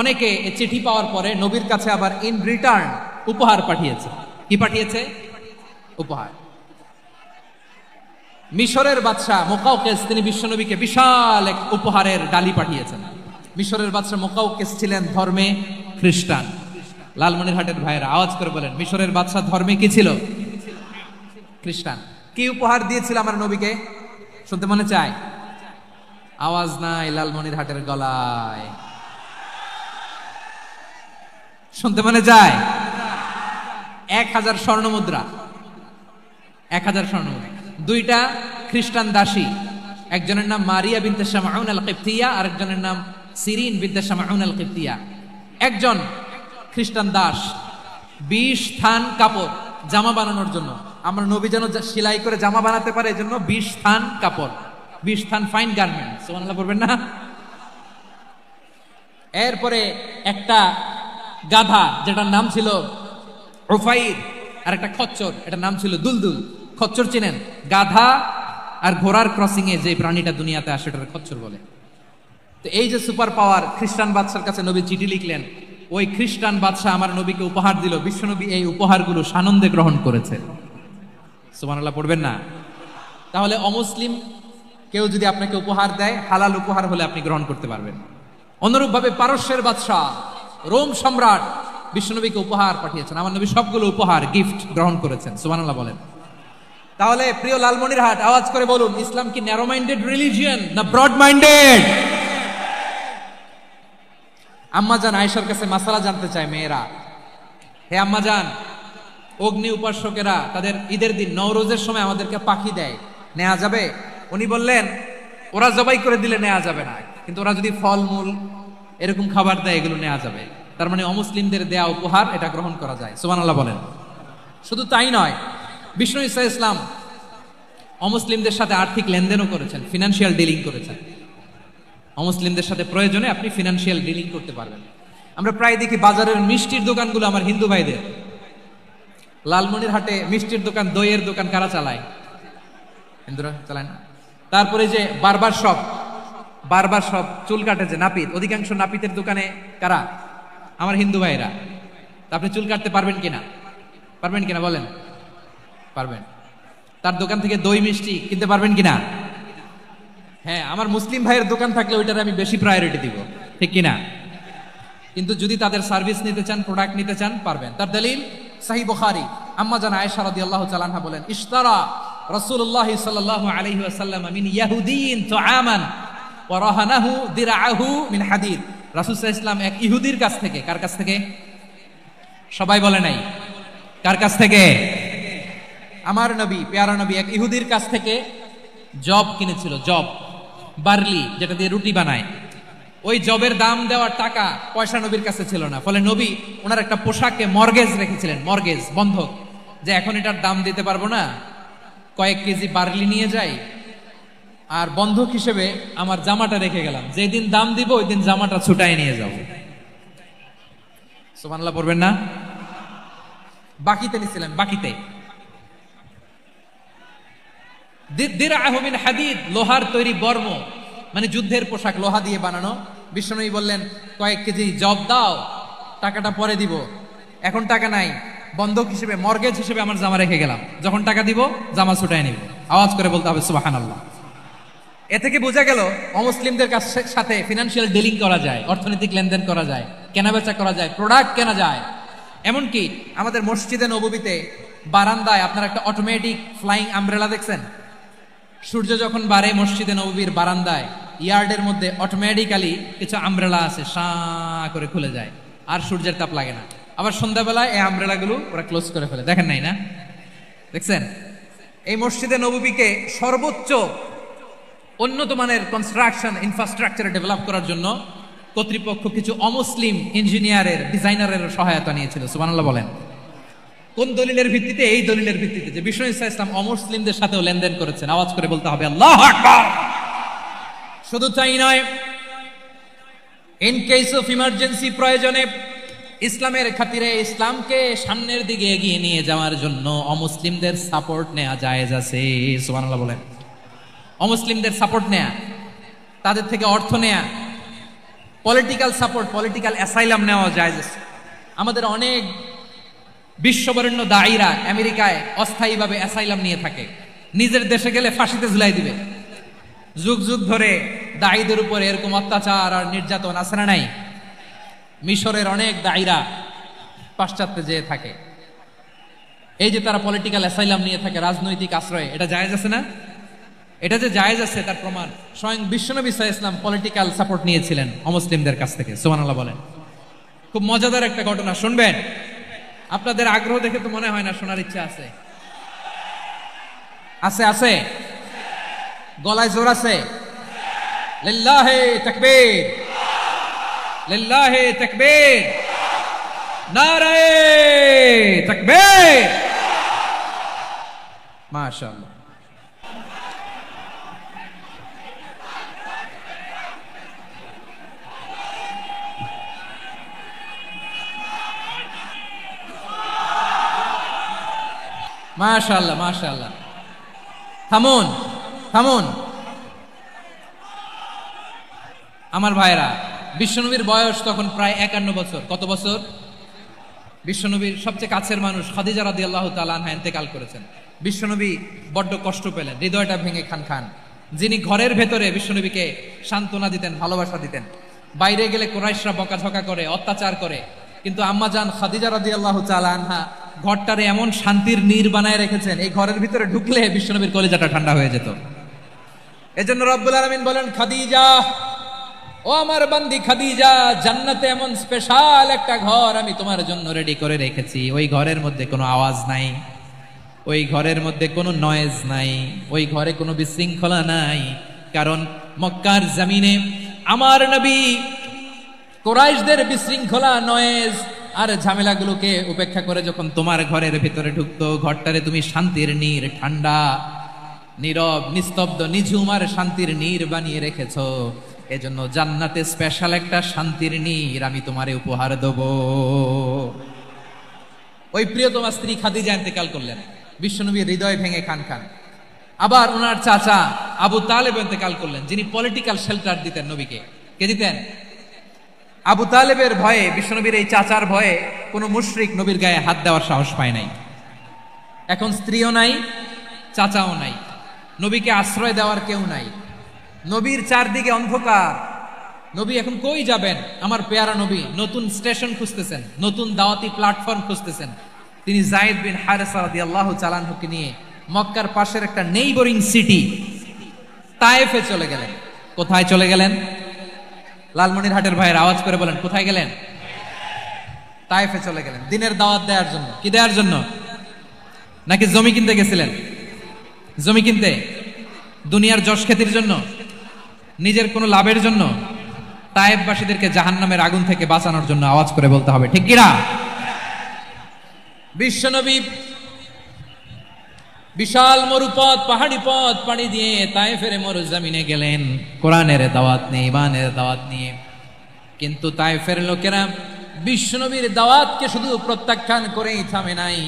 অনেকে এই চিঠি পাওয়ার পরে নবীর কাছে আবার ইন রিটার্ন উপহার পাঠিয়েছে। কি পাঠিয়েছে? উপহার। মিশরের বাদশা মুকাওকিস তিনি বিশ্বনবীকে বিশাল এক উপহারের ডালি পাঠিয়েছেন। মিশরের বাদশা মুকাওকিস ছিলেন ধর্মে খ্রিস্টান। লালমনিরহাটের ভাইয়েরা আওয়াজ করে বলেন, মিশরের বাদশা ধর্মে কি ছিল? খ্রিস্টান। কি উপহার দিয়েছিল আমার নবীকে? শুনতে মনে চায়? আওয়াজ নাই লালমনিরহাটের গলায়, শুনতে মনে যায়? 1000 স্বর্ণ মুদ্রা, 1000 স্বর্ণ মুদ্রা। 2টা খ্রিস্টান দাসী, একজনের নাম মারিয়া বিনতে শামউন আল কিবতিয়া, আরেকজনের নাম সিরিন বিনতে শামউন আল কিবতিয়া। একজন খ্রিস্টান দাস 20 থান কাপড় জামা বানানোর জন্য, আমরা নবী যেন সেলাই করে জামা বানাতে পারে এজন্য 20 থান কাপড়, 20 থান ফাইন গার্মেন্ট, সুবহানাল্লাহ পড়বেন না? এরপরে একটা গাধা যেটার নাম ছিল উফাইর, আর একটা খচ্চর, এটার নাম ছিল দুলদুল। খচ্চর চিনেন? গাধা আর ঘোড়ার ক্রসিং এ যে প্রাণীটা দুনিয়াতে আসে সেটার খচ্চর বলে। তো এই যে সুপার পাওয়ার খ্রিস্টান বাদশার কাছে নবী চিঠি লিখলেন, ওই খ্রিস্টান বাদশা আমার নবীকে উপহার দিল, বিশ্বনবী এই উপহারগুলো সানন্দে গ্রহণ করেছে। সুবহানাল্লাহ পড়বেন না? তাহলে অমুসলিম কেউ যদি আপনাকে উপহার দেয়, হালাল উপহার হলে আপনি গ্রহণ করতে পারবেন। অনুরূপভাবে পারস্যের বাদশা, রোম সম্রাট বিশ্বনবীকে উপহার পাঠিয়েছেন, আমার নবী সবগুলো উপহার গিফট গ্রহণ করেছেন। সুবহানাল্লাহ বলেন। তাহলে প্রিয় লালমনিরহাট আওয়াজ করে বলুন, ইসলাম কি ন্যারো মাইন্ডেড রিলিজিয়ন না ব্রড মাইন্ডেড? আম্মাজান আয়েশার কাছে মাসালা জানতে চায় মেয়েরা, হে আম্মাজান, অগ্নি উপাসকেরা তাদের ঈদের দিন নওরোজের সময় আমাদেরকে পাখি দেয়, নেওয়া যাবে? উনি বললেন, ওরা জবাই করে দিলে নেওয়া যাবে না, কিন্তু ওরা যদি ফলমূল এরকম খাবার দেয় এগুলো নেওয়া যাবে। তার মানে অমুসলিমদের দেয়া উপহার এটা গ্রহণ করা যায়। সুবহানাল্লাহ বলেন। শুধু তাই নয়, বিষ্ণু ঈসা ইসলাম অমুসলিমদের সাথে আর্থিক লেনদেনও করেছেন, ফিনান্সিয়াল ডিলিং করেছেন। অমুসলিমদের সাথে প্রয়োজনে আপনি ফিনান্সিয়াল ডিলিং করতে পারবেন। আমরা প্রায় দেখি বাজারের মিষ্টির দোকানগুলো আমার হিন্দু ভাইদের। লালমনিরহাটে মিষ্টির দোকান, দইয়ের দোকান কারা চালায়? হিন্দুরা চালায় না? তারপরে যে বারবার শপ, চুল কাটে যে নাপিত, অধিকাংশ নাপিতের দোকানে কারা? আমার হিন্দু ভাইরা। আপনি চুল কাটতে পারবেন কিনা? পারবেন কিনা বলেন? পারবেন। তার দোকান থেকে দই মিষ্টি কিনতে পারবেন কিনা? হ্যাঁ, আমার মুসলিম ভাইয়ের দোকান থাকলে ওইটার আমি বেশি প্রায়োরিটি দিব, ঠিক কিনা? কিন্তু যদি তাদের সার্ভিস নিতে চান, প্রোডাক্ট নিতে চান, পারবেন। তার দলিল সহিহ বুখারী, আম্মা জান আয়েশা রাদিয়াল্লাহু তাআলা আনহা বলেন, ইশতারা রাসূলুল্লাহ সাল্লাল্লাহু আলাইহি ওয়াসাল্লাম মিন ইয়াহুদিয়িন তুআমান ওয়া রাহানাহু দিরআহু মিন হাদিদ। রাসূল সাল্লাল্লাহু আলাইহি ওয়াসাল্লাম এক ইহুদির কাছ থেকে, কার কাছ থেকে? সবাই বলে নাই, কার কাছ থেকে? আমার নবী, পেয়ারা নবী এক ইহুদির কাছ থেকে জব কিনেছিল, জব, বার্লি, যেটা দিয়ে রুটি বানায়। ওই জবের দাম দেওয়ার টাকা পয়সা নবীর কাছে ছিল না, ফলে নবী ওনার একটা পোশাকে মর্গেজ রেখেছিলেন, মর্গেজ, বন্ধক, যে এখন এটার দাম দিতে পারবো না, কয়েক কেজি বার্লি নিয়ে যাই আর বন্ধক হিসেবে আমার জামাটা রেখে গেলাম, যেদিন দাম দিব ওই দিন জামাটা ছুটাই নিয়ে যাব। সুবহানাল্লাহ পড়বেন না? বাকিতে নিছিলেন, বাকিতে। দিরআহু মিন হাদিদ, লোহার তৈরি বর্ম, মানে যুদ্ধের পোশাক, লোহা দিয়ে বানানো। বিশ্বনবী বললেন কয়েক কেজি জব দাও, টাকাটা পরে দিব, এখন টাকা নাই, বন্ধক হিসেবে, মর্গেজ হিসেবে আমার জামা রেখে গেলাম, যখন টাকা দিব জামা ছুটাই নিব। আওয়াজ করে বলতে হবে সুবহানাল্লাহ। এ থেকে বোঝা গেল অমুসলিমদের সাথে ফিনান্সিয়াল ডিলিং করা যায়, অর্থনৈতিক লেনদেন করা যায়, কেনাবেচা করা যায়, প্রোডাক্ট কেনা যায়। এমনকি আমাদের মসজিদে নববীতে বারান্দায় আপনার একটা অটোমেটিক ফ্লাইং আমব্রেলা দেখছেন? সূর্য যখন বাড়ে মসজিদে নববীর বারান্দায় ইয়ার্ডের মধ্যে অটোমেটিক্যালি কিছু আমব্রেলা আছে, সাঁ করে খুলে যায়, আর সূর্যের তাপ লাগে না। আবার সন্ধ্যাবেলায় এই আমব্রেলা গুলো ওরা ক্লোজ করে ফেলে, দেখেন নাই না? দেখছেন? এই মসজিদে নববীকে সর্বোচ্চ উন্নত মানের কনস্ট্রাকশন ইনফ্রাস্ট্রাকচার ডেভেলপ করার জন্য কর্তৃপক্ষ কিছু অমুসলিম ইঞ্জিনিয়ারের, ডিজাইনারের সহায়তা নিয়েছিল। সুবহানাল্লাহ বলেন। কোন দলিলের ভিত্তিতে? এই দলিলের ভিত্তিতে যে বিষ্ণু ঈসা ইসলাম অমুসলিমদের সাথেও লেনদেন করেছেন। আওয়াজ করে বলতে হবে আল্লাহু আকবার। শুধু তাই নয়, ইন কেস অফ ইমার্জেন্সি, প্রয়োজনে ইসলামের খাতিরে, ইসলামকে সামনের দিকে এগিয়ে নিয়ে যাওয়ার জন্য অমুসলিমদের সাপোর্ট নেওয়া জায়েজ আছে। সুবহানাল্লাহ বলেন। অমুসলিমদের সাপোর্ট নেয়া, তাদের থেকে অর্থ নেয়া, পলিটিক্যাল সাপোর্ট, পলিটিক্যাল অ্যাসাইলাম নেওয়া জায়েজ আছে। আমাদের অনেক বিশ্ববরেণ্য দায়ীরা আমেরিকায় অস্থায়ীভাবে অ্যাসাইলাম নিয়ে থাকে, নিজের দেশে গেলে ফাঁসিতে ঝুলাই দিবে। যুগ যুগ ধরে দায়ীদের উপর এরকম অত্যাচার আর নির্যাতন আছে না নাই? মিশরের অনেক দায়ীরা পাশ্চাত্যে যেয়ে থাকে, এই যে তারা পলিটিক্যাল অ্যাসাইলাম নিয়ে থাকে, রাজনৈতিক আশ্রয়, এটা জায়েজ আছে না? এটা যে জায়েজ আছে তার প্রমাণ স্বয়ং বিশ্বনবী সাল্লাল্লাহু আলাইহি ওয়াসাল্লাম পলিটিক্যাল সাপোর্ট নিয়েছিলেন অমুসলিমদের কাছ থেকে। সুবহানাল্লাহ বলেন। খুব মজাদার একটা ঘটনা, শুনবেন? আপনাদের আগ্রহ দেখে তো মনে হয় না শোনার ইচ্ছা আছে। আছে? আছে? গলায় জোর আছে? লিল্লাহি তাকবীর, লিল্লাহি তাকবীর, নারায়ে তাকবীর। মাশাআল্লাহ। মাশাআল্লাহ, মাশাআল্লাহ। থামুন, থামুন আমার ভাইরা। বিশ্বনবীর বয়স তখন প্রায় 51 বছর। কত বছর? বিশ্বনবীর সবচেয়ে কাছের মানুষ খাদিজা রাদিয়াল্লাহু তাআলা আনহা ইন্তেকাল করেছেন। বিশ্বনবী বড্ড কষ্ট পেলেন, হৃদয়টা ভেঙে খান খান। যিনি ঘরের ভেতরে বিশ্বনবীকে সান্ত্বনা দিতেন, ভালোবাসা দিতেন, বাইরে গেলে কুরাইশরা বকাঝকা করে, অত্যাচার করে, কিন্তু আম্মাজান খাদিজা রাদিয়াল্লাহু তাআলা আনহা ঘরটারে এমন শান্তির নীড় বানায় রেখেছেন, এই ঘরের ভিতরে ঢুকলে বিশ্বনবীর কলিজাটা ঠান্ডা হয়ে যেত। এজন্য রব্বুল আলামিন বলেন, খাদিজা, ও আমার বান্দি খাদিজা, জান্নাতে এমন স্পেশাল একটা ঘর আমি তোমার জন্য রেডি করে রেখেছি। ওই ঘরের মধ্যে কোনো আওয়াজ নাই, ওই ঘরের মধ্যে কোনো নয়েজ নাই, ওই ঘরে কোনো বিশৃঙ্খলা নাই। কারণ মক্কার জমিনে আমার নবী কুরাইশদের বিশৃঙ্খলা, নয়েজ আর ঝামেলাগুলোকে উপেক্ষা করে যখন তোমার ঘরের ভিতরে ঢুকতো, ঘরটারে তুমি শান্তির নীড়, ঠান্ডা, নীরব, নিস্তব্ধ, নিঝুম আর শান্তির নীড় বানিয়ে রেখেছো। এজন্য জান্নাতে স্পেশাল একটা শান্তির নীড় আমি তোমারে উপহার দেব। ওই প্রিয়তমা স্ত্রী খাদিজা ইন্তেকাল করলেন, বিশ্বনবীর হৃদয় ভেঙে খান খান। আবার ওনার চাচা আবু তালেব ইন্তেকাল করলেন, যিনি পলিটিক্যাল শেল্টার দিতেন নবীকে। কে দিতেন? আবু তালেবের ভয়ে, বিশ্বনবীর এই চাচার ভয়ে কোনো মুশরিক নবীর গায়ে হাত দেওয়ার সাহস পায় নাই। এখন স্ত্রীও নাই, চাচাও নাই, নবীকে আশ্রয় দেওয়ার কেউ নাই, নবীর চারদিকে অন্ধকার। নবী এখন কই যাবেন? আমার পেয়ারা নবী নতুন স্টেশন খুঁজতেছেন, নতুন দাওয়াতি প্ল্যাটফর্ম খুঁজতেছেন। তিনি যায়েদ বিন হারেসা রাদিয়াল্লাহু তাআলা আনহুকে নিয়ে মক্কার পাশের একটা নেইবরিং সিটি তায়েফে চলে গেলেন। কোথায় চলে গেলেন? লালমনিরহাটের ভাইয়ের আওয়াজ করে বলেন, কোথায় গেলেন? তায়েফে চলে গেলেন দিনের দাওয়াত দেওয়ার জন্য। কি দেওয়ার জন্য? নাকি জমি কিনতে গেছিলেন? জমি কিনতে, দুনিয়ার যশ খ্যাতির জন্য, নিজের কোনো লাভের জন্য? তায়েফবাসীদেরকে জাহান্নামের আগুন থেকে বাঁচানোর জন্য আওয়াজ করে বলতে হবে, ঠিক কিনা? বিশ্বনবী বিশাল মরুপথ, পাহাড়ি পথ পাড়ি দিয়ে তায়েফের মরুজমিনে গেলেন কোরআনের দাওয়াত নিয়ে, ইমানের দাওয়াত নিয়ে। কিন্তু তায়েফের লোকেরা বিশ্বনবীর দাওয়াতকে শুধু প্রত্যাখ্যান করেই থামে নাই,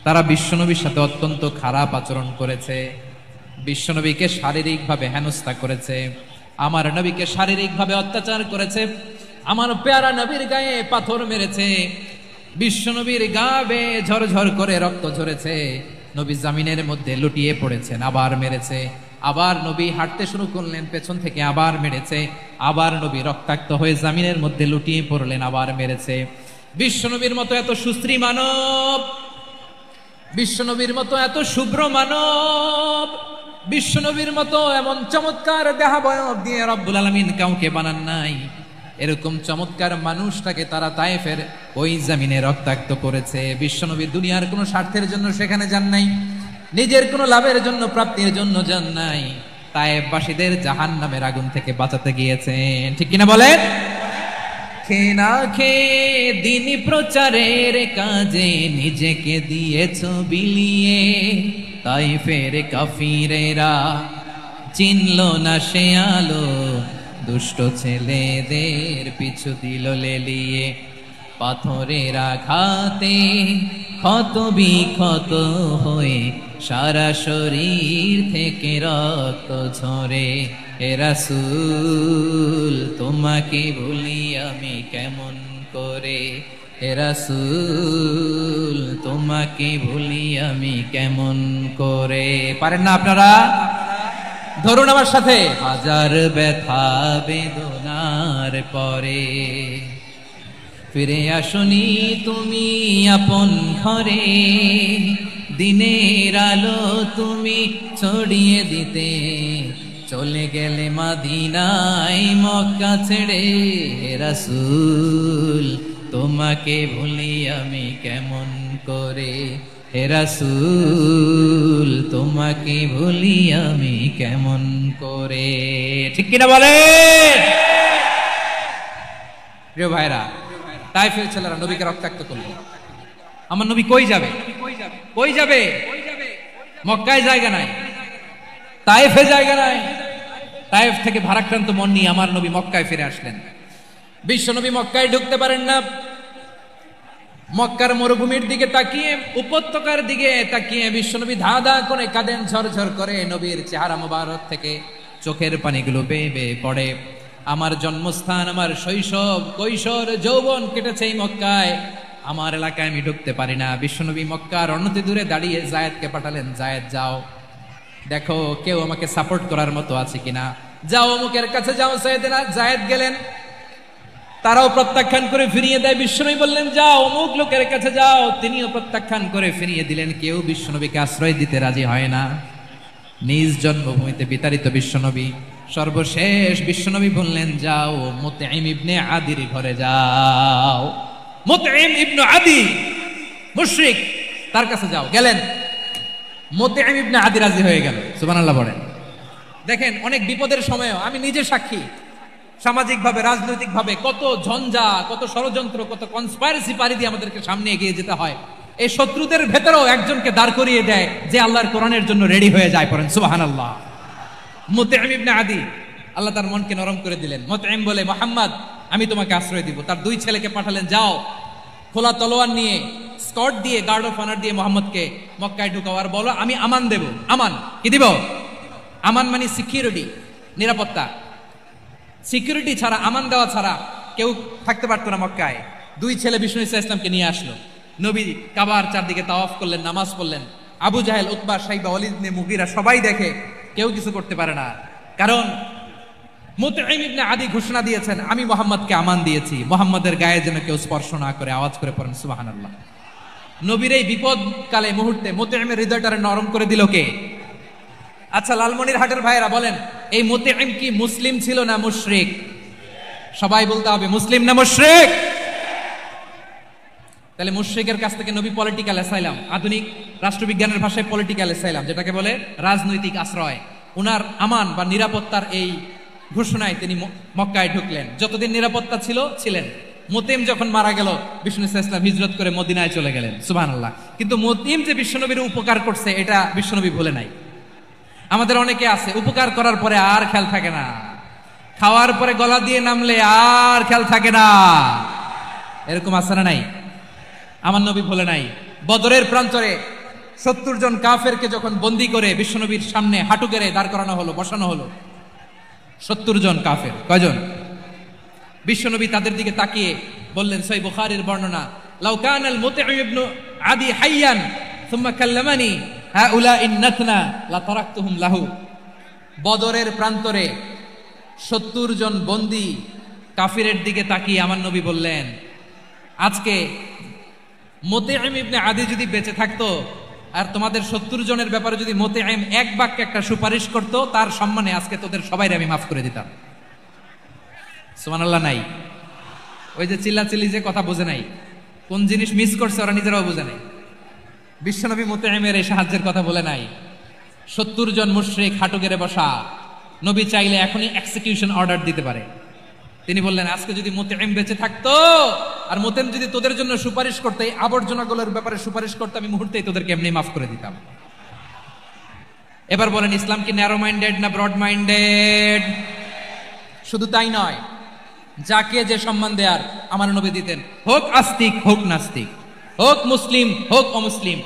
তারা বিশ্বনবীর সাথে অত্যন্ত খারাপ আচরণ করেছে। বিশ্বনবীকে শারীরিকভাবে হেনস্থা করেছে, আমার নবীকে শারীরিকভাবে অত্যাচার করেছে, আমার পেয়ারা নবীর গায়ে পাথর মেরেছে, বিশ্বনবীর গা বেয়ে ঝরঝর করে রক্ত ঝরেছে, নবী জামিনের মধ্যে লুটিয়ে পড়েছেন, আবার মেরেছে, আবার নবী হাঁটতে শুরু করলেন, পেছন থেকে আবার মেরেছে, আবার নবী রক্তাক্ত হয়ে জামিনের মধ্যে লুটিয়ে পড়লেন, আবার মেরেছে। বিশ্বনবীর মতো এত সুশ্রী মানব, বিশ্বনবীর মতো এত শুভ্র মানব, বিশ্বনবীর মতো এমন চমৎকার দেহাবয়ব দিয়ে রব্বুল আলামিন কাউকে বানান নাই। এরকম চমৎকার মানুষটাকে তারা তায়েফের ওই জমিনে রক্তাক্ত করেছে। বিশ্বনবী দুনিয়ার কোনো স্বার্থের জন্য সেখানে যান নাই, নিজের কোনো লাভের জন্য, প্রাপ্তির জন্য যান নাই, তায়েফবাসীদের জাহান্নামের আগুন থেকে বাঁচাতে গিয়েছেন, ঠিক কিনা বলেন? খেয়ে না খেয়ে দিন প্রচারের কাজে নিজেকে দিয়েছ বিলিয়ে, তায়েফের কাফিরেরা চিনল না সে আলো, দুষ্ট ছেলেদের পিছু দিল লেলিয়ে, পাথরের আঘাতে ক্ষত বিক্ষত হয়ে সারা শরীর থেকে রক্ত ঝরে। হে রাসূল তোমাকে ভুলি আমি কেমন করে, হে রাসূল তোমাকে ভুলি আমি কেমন করে। পারেন না আপনারা? ধরুন আমার সাথে, হাজার ব্যথা বেদনার পরে ফিরে আসনি তুমি আপন ঘরে, দিনের আলো তুমি ছড়িয়ে দিতে চলে গেলে মদিনায় মক্কা ছেড়ে। হে রাসূল তোমাকে ভুলি আমি কেমন করে, হে রাসূল তোমাকে ভুলি আমি কেমন করে, ঠিক কিনা বলে? প্রিয় ভাইরা, তায়েফের ছেলেরা নবীকে রক্তাক্ত করলো। আমার নবী কই যাবে? কই যাবে? মক্কায় জায়গা নাই, তায়েফে জায়গা নাই। তায়েফ থেকে ভারাক্রান্ত মন নিয়ে আমার নবী মক্কায় ফিরে আসলেন। বিশ্ব নবী মক্কায় ঢুকতে পারেন না। মক্কার মরুভূমির দিকে তাকিয়ে, উপত্যকার দিকে তাকিয়ে বিশ্বনবী ধা ধা করে কাঁদেন, ঝরঝর করে নবীর চেহারা মোবারক থেকে চোখের পানিগুলো বেয়ে বেয়ে পড়ে। আমার জন্মস্থান, আমার শৈশব, কৈশোর, যৌবন কেটেছে এই মক্কায়, আমার এলাকায় আমি ঢুকতে পারি না। বিশ্বনবী মক্কার অনতি দূরে দাঁড়িয়ে জায়েদকে পাঠালেন, জায়েদ যাও দেখো কেউ আমাকে সাপোর্ট করার মতো আছে কিনা, যাও অমুকের কাছে যাও। জায়েদ গেলেন, তারাও প্রত্যাখ্যান করে ফিরিয়ে দেয়। বিশ্বনবী বললেন যাও অমুক লোকের কাছে যাও, তিনিও প্রত্যাখ্যান করে ফিরিয়ে দিলেন। কেউ বিশ্বনবীকে আশ্রয় দিতে রাজি হয় না। নিজ জন্মভূমিতে বিতাড়িত বিশ্বনবী, সর্বশেষ বিশ্বনবী বললেন যাও মুতঈম ইবনে আদির ঘরে যাও। মুতঈম ইবনে আদি মুশরিক, তার কাছে যাও। গেলেন, মুতঈম ইবনে আদি রাজি হয়ে গেল। সুবহানাল্লাহ বলেন। দেখেন, অনেক বিপদের সময়ও আমি নিজে সাক্ষী, সামাজিকভাবে, রাজনৈতিকভাবে কত ঝঞ্ঝা, কত ষড়যন্ত্র, কত কনস্পাইরেসি পারি দিয়ে আমাদেরকে সামনে এগিয়ে যেতে হয়। এই শত্রুদের ভেতরেও একজনকে দাঁড় করিয়ে দেয় যে আল্লাহর কোরআনের জন্য রেডি হয়ে যায়। পড়েন সুবহানাল্লাহ। মুতঈম ইবনে আদি, আল্লাহ তার মনকে নরম করে দিলেন। মুতঈম বলে, মুহাম্মদ আমি তোমাকে আশ্রয় দিব। তার দুই ছেলেকে পাঠালেন, যাও খোলা তলোয়ার নিয়ে, স্কট দিয়ে, গার্ড অফ অনার দিয়ে মোহাম্মদকে মক্কায় ঢুকাও, আর বলো আমি আমান দেব। আমান কি দিব? আমান মানে সিকিউরিটি, নিরাপত্তা। সিকিউরিটি ছাড়া, আমান দেওয়া ছাড়া কেউ থাকতে পারতো না মক্কায়। দুই ছেলে বিষ্ণু ইসা ইসলামকে নিয়ে আসলো। নবী কাবার চারদিকে তাওয়াফ করলেন, নামাজ পড়লেন। আবু জাহেল, উতবা, শাইবা, ওয়ালিদ ইবনে মুগীরা সবাই দেখে, কেউ কিছু করতে পারে না। কারণ মুতঈম ইবনে আদি ঘোষণা দিয়েছেন আমি মুহাম্মদকে আমান দিয়েছি, মুহাম্মদের গায়ে যেন কেউ স্পর্শ না করে। আওয়াজ করে পড়েন সুবহানাল্লাহ। নবীর এই বিপদ কালে মুহূর্তে মুতঈমের হৃদয়টারে নরম করে দিল কে? আচ্ছা, লালমনির হাটের ভাইরা বলেন, এই মুতঈম কি মুসলিম ছিল না মুশরিক? সবাই বলতে হবে মুসলিম না মুশরিক? তাহলে মুশরিকের কাছ থেকে নবী পলিটিক্যাল অ্যাসাইলাম, আধুনিক রাষ্ট্রবিজ্ঞানের ভাষায় পলিটিক্যাল অ্যাসাইলাম, যেটাকে বলে রাজনৈতিক আশ্রয়, উনার আমান বা নিরাপত্তার এই ঘোষণায় তিনি মক্কায় ঢুকলেন। যতদিন নিরাপত্তা ছিলেন। মুতিম যখন মারা গেল, বিষ্ণু ইসলাম হিজরত করে মদিনায় চলে গেলেন, সুবহানাল্লাহ। কিন্তু মুতিম যে বিশ্বনবীর উপকার করছে এটা বিশ্বনবী ভুলে নাই। আমাদের অনেকে আছে উপকার করার পরে আর খেয়াল থাকে না, খাওয়ার পরে গলা দিয়ে নামলে আর খেয়াল থাকে না, এরকম আছে না নাই? আমার নবী ভুলে নাই। বদরের প্রান্তরে 70 জন কাফেরকে যখন বন্দী করে বিশ্বনবীর সামনে হাঁটু গেড়ে দাঁড় করানো হলো, বসানো হলো, 70 জন কাফের। কয়জন? বিশ্বনবী তাদের দিকে তাকিয়ে বললেন, সহিহ বুখারীর বর্ণনা, লাউ কানাল মুতি'ম ইবনে আদি হাইয়ান সুম্মা কাল্লামানি হাউলাইন নাতনা লা তারাকতুহুম লাহু। বদরের প্রান্তরে 70 জন বন্দী কাফিরের দিকে তাকিয়ে আমার নবী বললেন, আজকে মুতি'ম ইবনে আদি যদি বেঁচে থাকতো আর তোমাদের 70 জনের ব্যাপারে যদি মুতি'ম এক বাক্যে একটা সুপারিশ করত, তার সম্মানে আজকে তোদের সবাইরে আমি মাফ করে দিতাম। সুবহানাল্লাহ নাই? ওই যে চিল্লাচিল্লি যে কথা বোঝে নাই, কোন জিনিস মিস করছে ওরা নিজেরাও বোঝে নাই। বিশ্বনবী মুতি'মের এই সাহায্যের কথা বলে নাই। 70 জন মুশরিক হাঁটু গেড়ে বসা, নবী চাইলে এখনই এক্সিকিউশন অর্ডার দিতে পারে। তিনি বললেন, আজকে যদি মুতি'ম বেঁচে থাকতো আর মুতি'ম যদি তোদের জন্য সুপারিশ করতে, আবর্জনাগুলোর ব্যাপারে সুপারিশ করতে, আমি মুহূর্তেই তোদেরকে এমনি মাফ করে দিতাম। এবার বলেন, ইসলাম কি ন্যারো মাইন্ডেড না ব্রড মাইন্ডেড? শুধু তাই নয়, যাকে যে সম্মান দেয়ার আমার নবী দিতেন, হোক আস্তিক হোক নাস্তিক, হোক মুসলিম হোক অমুসলিম।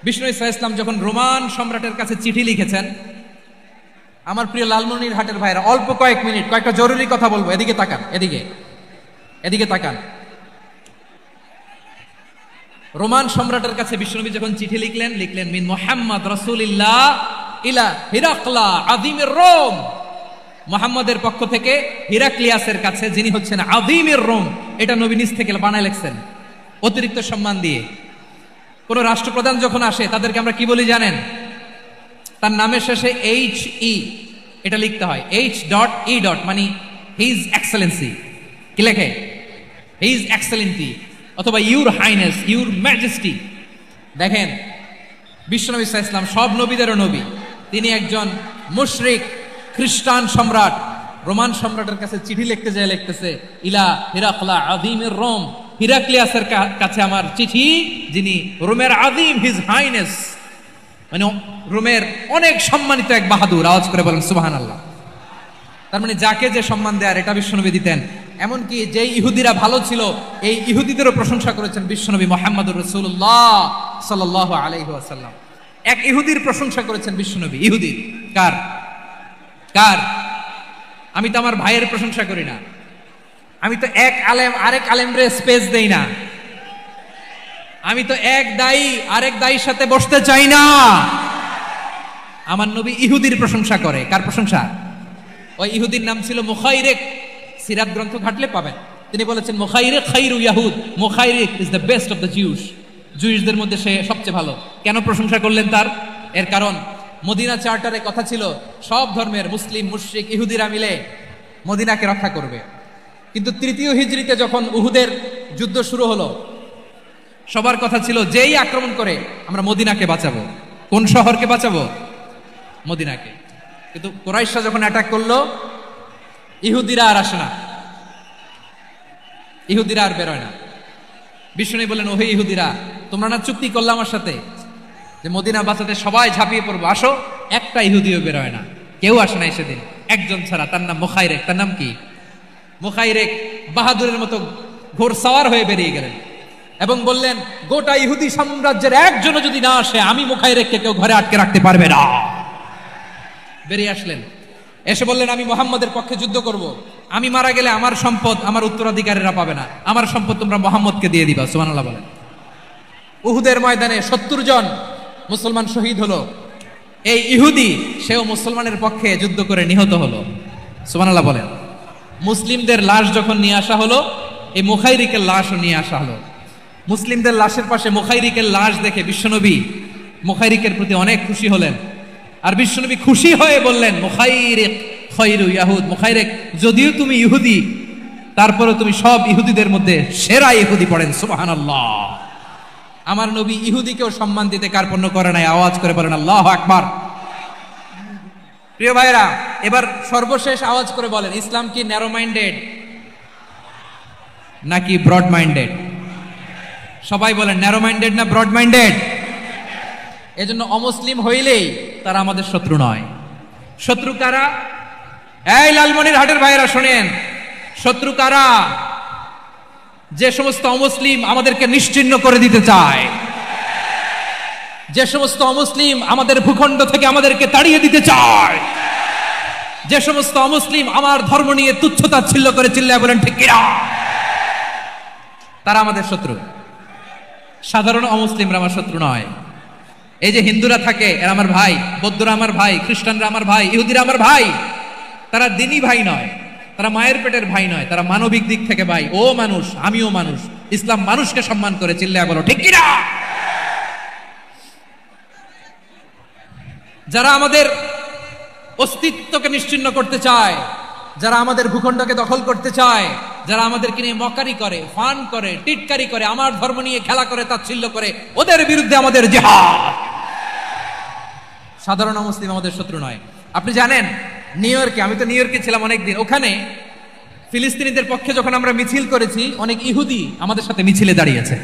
বিষ্ণু ইসলাম যখন রোমান সম্রাটের কাছে চিঠি লিখেছেন, আমার প্রিয় লালমনির হাটের ভাইরা, অল্প কয়েক মিনিট কয়েকটা জরুরি কথা বলবো, এদিকে তাকান, এদিকে তাকান। রোমান সম্রাটের কাছে বিশ্বনবী যখন চিঠি লিখলেন মিন মুহাম্মদ রাসূলিল্লাহ ইলা হিরাকলা আযীমির রোম, মুহাম্মদের পক্ষ থেকে হিরাক্লিয়াসের কাছে, যিনি হচ্ছেন আযীমির রোম। এটা নবী নিজ থেকে বানায় লিখছেন, অতিরিক্ত সম্মান দিয়ে। কোন রাষ্ট্রপ্রধান যখন আসে তাদেরকে আমরা কি বলি জানেন? তার নামের শেষে HE এটা লিখতে হয়, H.E. মানে হিজ এক্সেলেন্সি। কি লেখে? হিজ এক্সেলেন্সি অথবা ইউর হাইনেস, ইউর ম্যাজেস্টি। দেখেন, বিশ্বনবী সাল্লাল্লাহু আলাইহি ওয়াসাল্লাম সব নবীদেরও নবী। তিনি একজন মুশরিক খ্রিস্টান সম্রাট, রোমান সম্রাটের কাছে চিঠি লিখতে যায়, লিখতেছে ইলা হিরাকলা আযীমির রোম, হিরাক্লিয়াসের কাছে আমার চিঠি, যিনি রোমের আযীম, হিজ হাইনেস, মানে রোমের অনেক সম্মানিত এক বাহাদুর। আওয়াজ করে বলেন সুবহানাল্লাহ। তার মানে যাকে যে সম্মান দেয়ার এটা বিশ্বনবী দিতেন। এমনকি যে ইহুদিরা ভালো ছিল, এই ইহুদিদেরও প্রশংসা করেছেন বিশ্বনবী মুহাম্মদুর রাসূলুল্লাহ সাল্লাল্লাহু আলাইহি ওয়াসাল্লাম। এক ইহুদির প্রশংসা করেছেন বিশ্বনবী। ইহুদির কার? আমি তো আমার ভাইয়ের প্রশংসা করি না, আমি তো এক আলেম আরেক আলেমরে স্পেস দেই না, আমি তো এক দায়ী আরেক দায়ীর সাথে বসতে চাই না। আমার নবী ইহুদির প্রশংসা করে। কার প্রশংসা? ওই ইহুদির নাম ছিল মুখাইরিক। সিরাত গ্রন্থ ঘাটলে পাবেন। তিনি বলেছেন মুখাইরিক খাইরু ইয়াহুদ, Mukhayriq is the best of the Jews. জুইসদের মধ্যে সে সবচেয়ে ভালো। কেন প্রশংসা করলেন তার? এর কারণ মদিনা চার্টারে কথা ছিল সব ধর্মের মুসলিম, মুশরিক, ইহুদিরা মিলে মদিনাকে রক্ষা করবে। কিন্তু 3য় হিজরিতে যখন উহুদের যুদ্ধ শুরু হলো, সবার কথা ছিল যেই আক্রমণ করে আমরা মদিনাকে বাঁচাবো। কোন শহরকে বাঁচাবো? মদিনাকে। কিন্তু কুরাইশরা যখন অ্যাটাক করলো, ইহুদিরা আর আসে না, ইহুদিরা আর বেরোয় না। বিষ্ণু বললেন, ওহে ইহুদিরা, তোমরা না চুক্তি করলে আমার সাথে যে মদিনা বাঁচাতে সবাই ঝাঁপিয়ে পড়বো, আসো। একটা ইহুদিও বেরোয় না, কেউ আসে নাই সেদিন, একজন ছাড়া। তার নাম মুখাইরেক। তার নাম কি? মুখাইরেক বাহাদুরের মতো ঘোড়সাওয়ার হয়ে বেরিয়ে গেলেন এবং বললেন, গোটা ইহুদি সাম্রাজ্যের একজনও যদি না আসে, আমি মুখাইরেককে কেউ ঘরে আটকে রাখতে পারবে না। বেরিয়ে আসলেন, এসে বললেন, আমি মুহাম্মদের পক্ষে যুদ্ধ করব। আমি মারা গেলে আমার সম্পদ আমার উত্তরাধিকারীরা পাবে না, আমার সম্পদ তোমরা মুহাম্মদকে দিয়ে দিবা। সুবহানাল্লাহ বলেন। উহুদের ময়দানে 70 জন মুসলমান শহীদ হলো। এই ইহুদি, সেও মুসলমানের পক্ষে যুদ্ধ করে নিহত হলো। সুবহানাল্লাহ বলেন। মুসলিমদের লাশ যখন নিয়ে আসা হলো, এই মুখাইরিকের লাশও নিয়ে আসা হলো। মুসলিমদের লাশের পাশে মুখাইরিকের লাশ দেখে বিশ্বনবী মুখাইরিকের প্রতি অনেক খুশি হলেন। আর বিশ্বনবী খুশি হয়ে বললেন, মুখাইরিক খায়রু ইয়াহুদ, মুখাইরিক যদিও তুমি ইহুদি, তারপরে তুমি সব ইহুদিদের মধ্যে সেরা ইহুদি পড়েন সুবহানাল্লাহ। আমার নবী ইহুদিকেও সম্মান দিতে কার্পণ্য করে নাই, আওয়াজ করে বলেন আল্লাহু আকবার। প্রিয় ভাইরা, এবার সর্বশেষ আওয়াজ করে বলেন, ইসলাম কি ন্যারো মাইন্ডেড নাকি ব্রড মাইন্ডেড? সবাই বলেন ন্যারো মাইন্ডেড না ব্রড মাইন্ডেড? এজন্য অমুসলিম হইলেই তারা আমাদের শত্রু নয়। শত্রু কারা? এই লালমনিরহাটের ভাইরা শোনেন, শত্রু কারা? যে সমস্ত অমুসলিম আমাদেরকে নিশ্চিহ্ন করে দিতে চায়, যে সমস্ত অমুসলিম আমাদের ভূখণ্ড থেকে আমাদেরকে তাড়িয়ে দিতে চায়, যে সমস্ত অমুসলিম আমার ধর্ম নিয়ে তুচ্ছতাচ্ছিল্য করে চিল্লায় বলেন ঠিক কিনা, তারা আমাদের শত্রু। সাধারণ অমুসলিমরা আমার শত্রু নয়। এই যে হিন্দুরা থাকে এরা আমার ভাই, বৌদ্ধরা আমার ভাই, খ্রিস্টানরা আমার ভাই, ইহুদিরা আমার ভাই। তারা দিনই ভাই নয়, তারা মায়ের পেটের ভাই নয়, তারা মানবিক দিক থেকে ভাই। ও মানুষ, আমিও মানুষ। ইসলাম মানুষকে সম্মান করে চিল্লায় বলো ঠিক কিনা। যারা আমাদের অস্তিত্বকে নিশ্চিহ্ন করতে চায়, যারা আমাদের ভূখণ্ডকে দখল করতে চায়, যারা আমাদেরকে নিয়ে মকারি করে, ফান করে, টিটকারি করে, আমার ধর্ম নিয়ে খেলা করে, তাচ্ছিল্য করে, ওদের বিরুদ্ধে আমাদের জিহাদ। সাধারণ মুসলিম আমাদের শত্রু নয়। আপনি জানেন নিউ ইয়র্কে, আমি তো নিউ ইয়র্কে ছিলাম অনেকদিন, ওখানে ফিলিস্তিনিদের পক্ষে যখন আমরা মিছিল করেছি, অনেক ইহুদি আমাদের সাথে মিছিলে দাঁড়িয়েছে।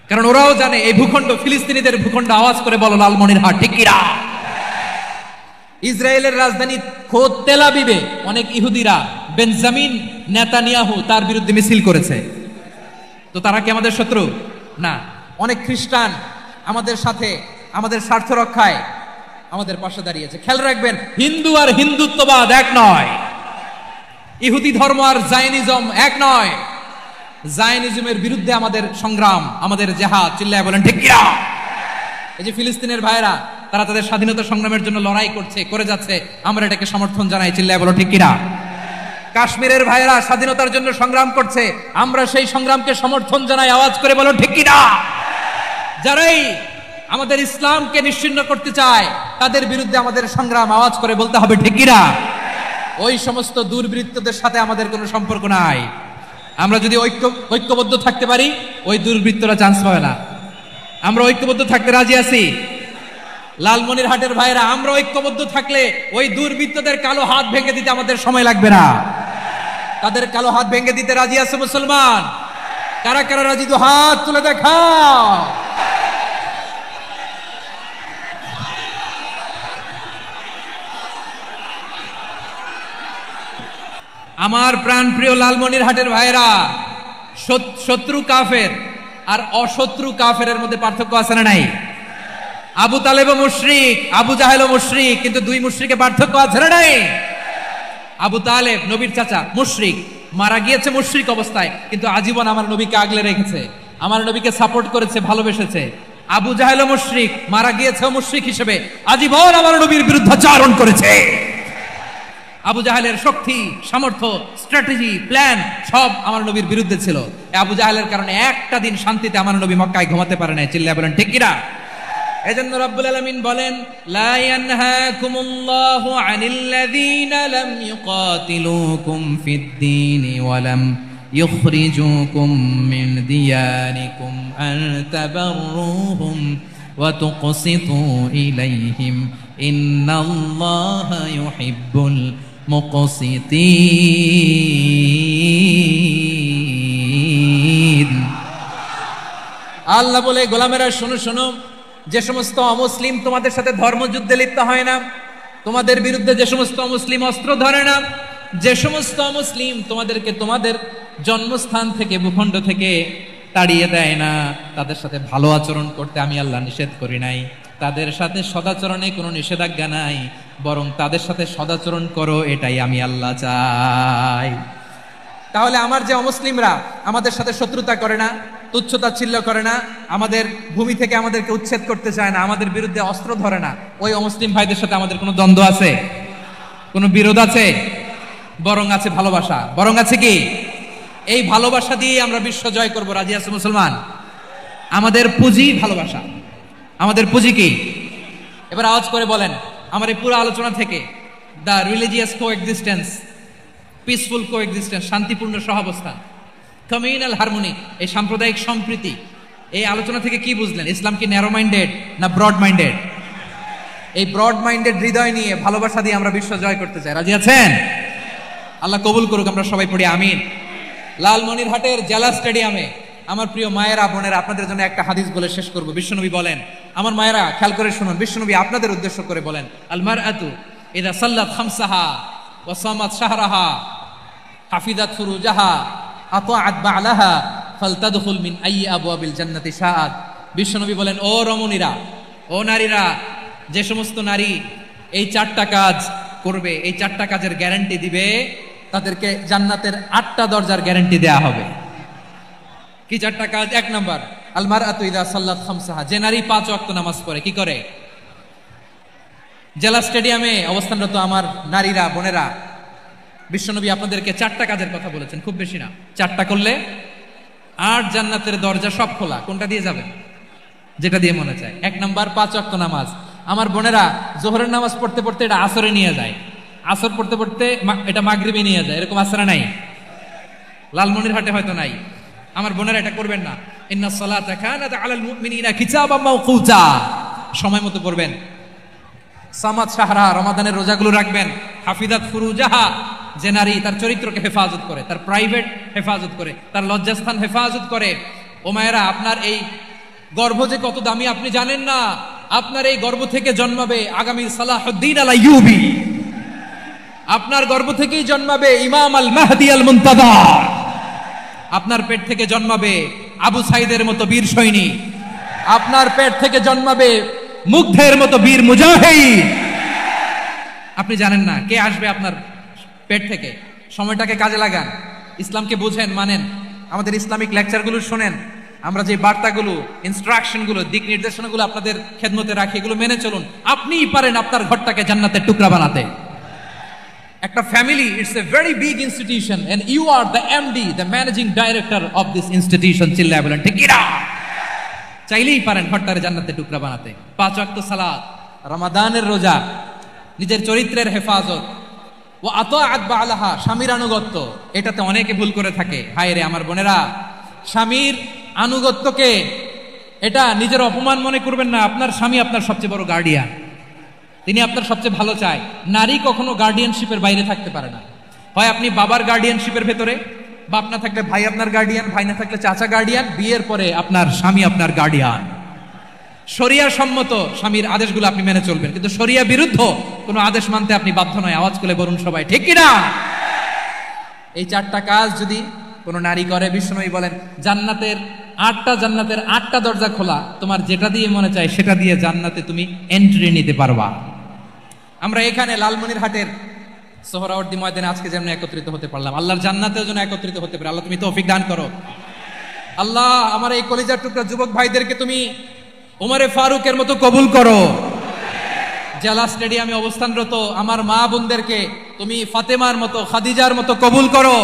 কারণ ওরাও জানে এই ভূখণ্ড ফিলিস্তিনিদের ভূখণ্ড। আওয়াজ করে বলো লালমনিরহাট ঠিক কিনা। ইসরায়েলের রাজধানী খোদ তেল আবিবে অনেক ইহুদিরা বেঞ্জামিন নেতানিয়াহু তার বিরুদ্ধে মিছিল করেছে। তো তারা কি আমাদের শত্রু? না। অনেক খ্রিস্টান আমাদের সাথে আমাদের স্বার্থ রক্ষায় আমাদের পাশে দাঁড়িয়েছে। খেয়াল রাখবেন, হিন্দু আর হিন্দুত্ববাদ এক নয়, ইহুদি ধর্ম আর জায়নিজম এক নয়। জায়নিজমের বিরুদ্ধে আমাদের সংগ্রাম, আমাদের জিহাদ, চিল্লায় বলেন ঠিক কিনা। এই যে ফিলিস্তিনের ভাইরা, তারা তাদের স্বাধীনতা সংগ্রামের জন্য লড়াই করছে, করে যাচ্ছে, আমরা এটাকে সমর্থন জানাই, চিল্লায় বলো ঠিক কিনা। কাশ্মীরের ভাইরা স্বাধীনতার জন্য সংগ্রাম করছে, আমরা সেই সংগ্রামকে সমর্থন জানাই, আওয়াজ করে বলো ঠিক কিনা। যারাই আমাদের ইসলামকে নিশ্চিহ্ন করতে চায় তাদের বিরুদ্ধে আমাদের সংগ্রাম, আওয়াজ করে বলতে হবে ঠিক কিনা। ওই সমস্ত দুর্বৃত্তদের সাথে আমাদের কোনো সম্পর্ক নাই। আমরা যদি ঐক্যবদ্ধ থাকতে পারি, ওই দুর্বৃত্তরা চান্স পাবে না। আমরা ঐক্যবদ্ধ থাকতে রাজি আছি। লালমনিরহাটের ভাইরা, আমরা ঐক্যবদ্ধ থাকলে ওই দুর্বৃত্তদের কালো হাত ভেঙে দিতে আমাদের সময় লাগবে না। তাদের কালো হাত ভেঙে দিতে রাজি আছে মুসলমান? কারা কারা রাজি? তো হাত তুলে দেখাও। আমার প্রাণ প্রিয় লালমনিরহাটের ভাইরা, শত্রু কাফের আর অশত্রু কাফেরের মধ্যে পার্থক্য আছে না নাই? আবু তালেবও মুশরিক, আবু জাহেলও মুশরিক, কিন্তু দুই মুশরিকে পার্থক্য আছে না নাই? আবু তালেব নবীর চাচা, মুশরিক, মারা গিয়েছে মুশরিক অবস্থায়, কিন্তু আজীবন আমার নবীকে আগলে রেখেছে, আমার নবীকে সাপোর্ট করেছে, ভালোবেসেছে। আবু জাহেলও মুশরিক, মারা গিয়েছে মুশরিক হিসেবে, আজীবন আমার নবীর বিরুদ্ধাচারণ করেছে। আবু জাহেলের শক্তি, সামর্থ্য, স্ট্র্যাটেজি, প্ল্যান সব আমার নবীর বিরুদ্ধে ছিল। আবু জাহেলের কারণে একটা দিন শান্তিতে আমার নবী মক্কায় ঘুমাতে পারে নাই, চিল্লায় বলেন ঠিক কিনা। এজন্য রব্বুল আলামিন বলেন, লা ইয়ানহাকুমুল্লাহু আনিল্লাযীনা লাম ইউকাতিলুকুম ফিদ-দীনি ওয়া লাম ইখরিজুকুম মিন দিয়ারিকুম আন তাবাররুহুম ওয়া তুকসিতু ইলাইহিম ইন্নাল্লাহা ইউহিব্বুল মুকসিতিন। আল্লাহ বলে, গোলামেরা শোনো শোনো, যে সমস্ত অমুসলিম তোমাদের সাথে ধর্মযুদ্ধে লিপ্ত হয় না, তোমাদের বিরুদ্ধে যে সমস্ত অমুসলিম অস্ত্র ধরে না, যে সমস্ত অমুসলিম তোমাদেরকে তোমাদের জন্মস্থান থেকে, ভূখণ্ড থেকে তাড়িয়ে দেয় না, তাদের সাথে ভালো আচরণ করতে আমি আল্লাহ নিষেধ করি নাই। তাদের সাথে সদাচরণে কোনো নিষেধাজ্ঞা নাই, বরং তাদের সাথে সদাচরণ করো, এটাই আমি আল্লাহ চাই। তাহলে আমার যে অমুসলিমরা আমাদের সাথে শত্রুতা করে না, তুচ্ছতাচ্ছিল্য করে না, আমাদের ভূমি থেকে আমাদেরকে উচ্ছেদ করতে চায় না, আমাদের বিরুদ্ধে অস্ত্র ধরে না, ওই অমুসলিম ভাইদের সাথে আমাদের কোনো দ্বন্দ্ব আছে? কোনো বিরোধ আছে? বরং আছে ভালোবাসা। বরং আছে কি? এই ভালোবাসা দিয়ে আমরা বিশ্ব জয় করবো। রাজি আছে মুসলমান? আমাদের পুঁজি ভালোবাসা। আমাদের পুঁজি কি? এবার আওয়াজ করে বলেন, আমার এই পুরো আলোচনা থেকে the religious coexistence peaceful coexistence, শান্তিপূর্ণ সহাবস্থান, কমিউনাল হারমোনি, এই সাম্প্রদায়িক সম্প্রীতি। এই আলোচনা থেকে কি বুঝলেন? ইসলাম কি ন্যারো মাইন্ডেড না ব্রড মাইন্ডেড? এই ব্রড মাইন্ডেড হৃদয় নিয়ে, ভালোবাসা দিয়ে আমরা বিশ্ব জয় করতে চাই। রাজি আছেন? আল্লাহ কবুল করুক, আমরা সবাই পড়ি আমিন। লালমনিরহাটের জেলা স্টেডিয়ামে আমার প্রিয় মায়েরা, বোনেরা, আপনাদের জন্য একটা হাদিস বলে শেষ করব। বিশ্বনবী বলেন, আমার মায়েরা খেয়াল করে শুনুন, বিশ্বনবী আপনাদের উদ্দেশ্য করে বলেন, আল মারআতু ইযা সাল্লাত খামসাহা ওয়া সামাত শাহরাহা হাফিজাত ফুরুজাহা আতাআত বা'লাহা ফালতাদখুল মিন আইয়ি আবওয়াবিল জান্নাতি শাআত। বিশ্বনবী বলেন, ও রমণীরা, ও নারীরা, যে সমস্ত নারী এই 4টা কাজ করবে, এই 4টা কাজের গ্যারান্টি দিবে, তাদেরকে জান্নাতের 8টা দরজার গ্যারান্টি দেয়া হবে। কি 4টা কাজ? 1 নাম্বার, আল মারআতু ইযা সাল্লাত খামসাহা, যে নারী 5 ওয়াক্ত নামাজ পড়ে। কি করে? জেলা স্টেডিয়ামে অবস্থানরত আমার নারীরা, বোনেরা, বিশ্বনবী আপনাদেরকে 4টা কাজের কথা বলেছেন, খুব বেশি না। 4টা করলে 8 জান্নাতের দরজা সব খোলা। কোনটা দিয়ে যাবেন? যেটা দিয়ে মনে চায়। 1 নাম্বার 5 ওয়াক্ত নামাজ। আমার বোনেরা জোহরের নামাজ পড়তে পড়তে এটা আসরে নিয়ে যায়, আসর পড়তে পড়তে এটা মাগরিবে নিয়ে যায়। এরকম আসরে নাই? লালমনিরহাটে হয়তো নাই। আমার বোনেরা এটা করবেন না। ইন্নাস সালাতা কানাত আলাল মুমিনিনা কিতাবাম মাওকুতা, সময় মতো করবেন। সামাত শাহরা, রমাদানের রোজাগুলো রাখবেন। হাফিজাত ফুরুজাহা, যে নারী তার চরিত্রকে হেফাজত করে, তার প্রাইভেট হেফাজত করে, তার লজ্জাস্থান হেফাজত করে। ও মায়েরা, আপনার এই গর্ভ যে কত দামি আপনি জানেন না। আপনার এই গর্ভ থেকে জন্মাবে আগামী সালাহুদ্দিন আল আইয়ুবী। আপনার গর্ভ থেকেই জন্মাবে ইমাম আল মাহদি আল মুনতাদা। আপনার পেট থেকে জন্মাবে আবু সাইদের মতো বীর সৈনিক। আপনার পেট থেকে জন্মাবে মুগ্ধের মতো বীর মুজাহিদ। আপনি জানেন না কে আসবে আপনার পেট থেকে। সময়টাকে কাজে লাগান, ইসলামকে বুঝেন, মানেন, আমাদের ইসলামিক লেকচারগুলো শোনেন। আমরা যে বার্তাগুলো, ইনস্ট্রাকশনগুলো, দিক নির্দেশনাগুলো আপনাদের খেদমতে রাখি, এগুলো মেনে চলুন। আপনিই পারেন আপনার ঘরটাকে জান্নাতের টুকরা বানাতে। একটা family, it's a very big institution and you are the MD, the managing director of this institution. চিল্লায় বলেন ঠিক কিনা? চাইলেই পারেন ঘরটারে জান্নাতের টুকরা বানাতে। 5 ওয়াক্ত সালাত, রমাদানের রোজা, নিজের চরিত্রের হেফাজত, ও আতাআত বা'লাহা, স্বামীর আনুগত্য। এটাতে অনেকে ভুল করে থাকে। হায় রে আমার বোনেরা, স্বামীর আনুগত্যকে এটা নিজের অপমান মনে করবেন না। আপনার স্বামী আপনার সবচেয়ে বড় গার্ডিয়ান, তিনি আপনার সবচেয়ে ভালো চায়। নারী কখনো গার্ডিয়ানশিপের বাইরে থাকতে পারে না। হয় আপনি বাবার গার্ডিয়ানশিপের ভেতরে, বাপ না থাকলে ভাই আপনার গার্ডিয়ান, ভাই না থাকলে চাচা গার্ডিয়ান, বিয়ের পরে আপনার স্বামী আপনার গার্ডিয়ান। শরিয়া সম্মত স্বামীর আদেশগুলো আপনি মেনে চলবেন, কিন্তু শরিয়া বিরুদ্ধ কোনো আদেশ মানতে আপনি বাধ্য নয়। আওয়াজ করে বলুন সবাই ঠিক কিনা? এই 4টা কাজ যদি কোনো নারী করে, বিশ্বনবী বলেন জান্নাতের 8টা দরজা খোলা। তোমার যেটা দিয়ে মনে চায় সেটা দিয়ে জান্নাতে তুমি এন্ট্রি নিতে পারবা। আমরা এখানে লালমনিরহাটের সোহরাওয়ার্দী ময়দানে আজকে যেমন একত্রিত হতে পারলাম, আল্লাহর জান্নাতেও যেন একত্রিত হতে পারে। আল্লাহ তুমি তৌফিক দান করো। আল্লাহ আমার এই কলিজার টুকরা যুবক ভাইদেরকে তুমি ওমরে ফারুকের মতো কবুল করো। জেলা স্টেডিয়ামে অবস্থানরত আমার মা বোনদেরকে তুমি ফাতেমার মতো, খাদিজার মতো কবুল করো।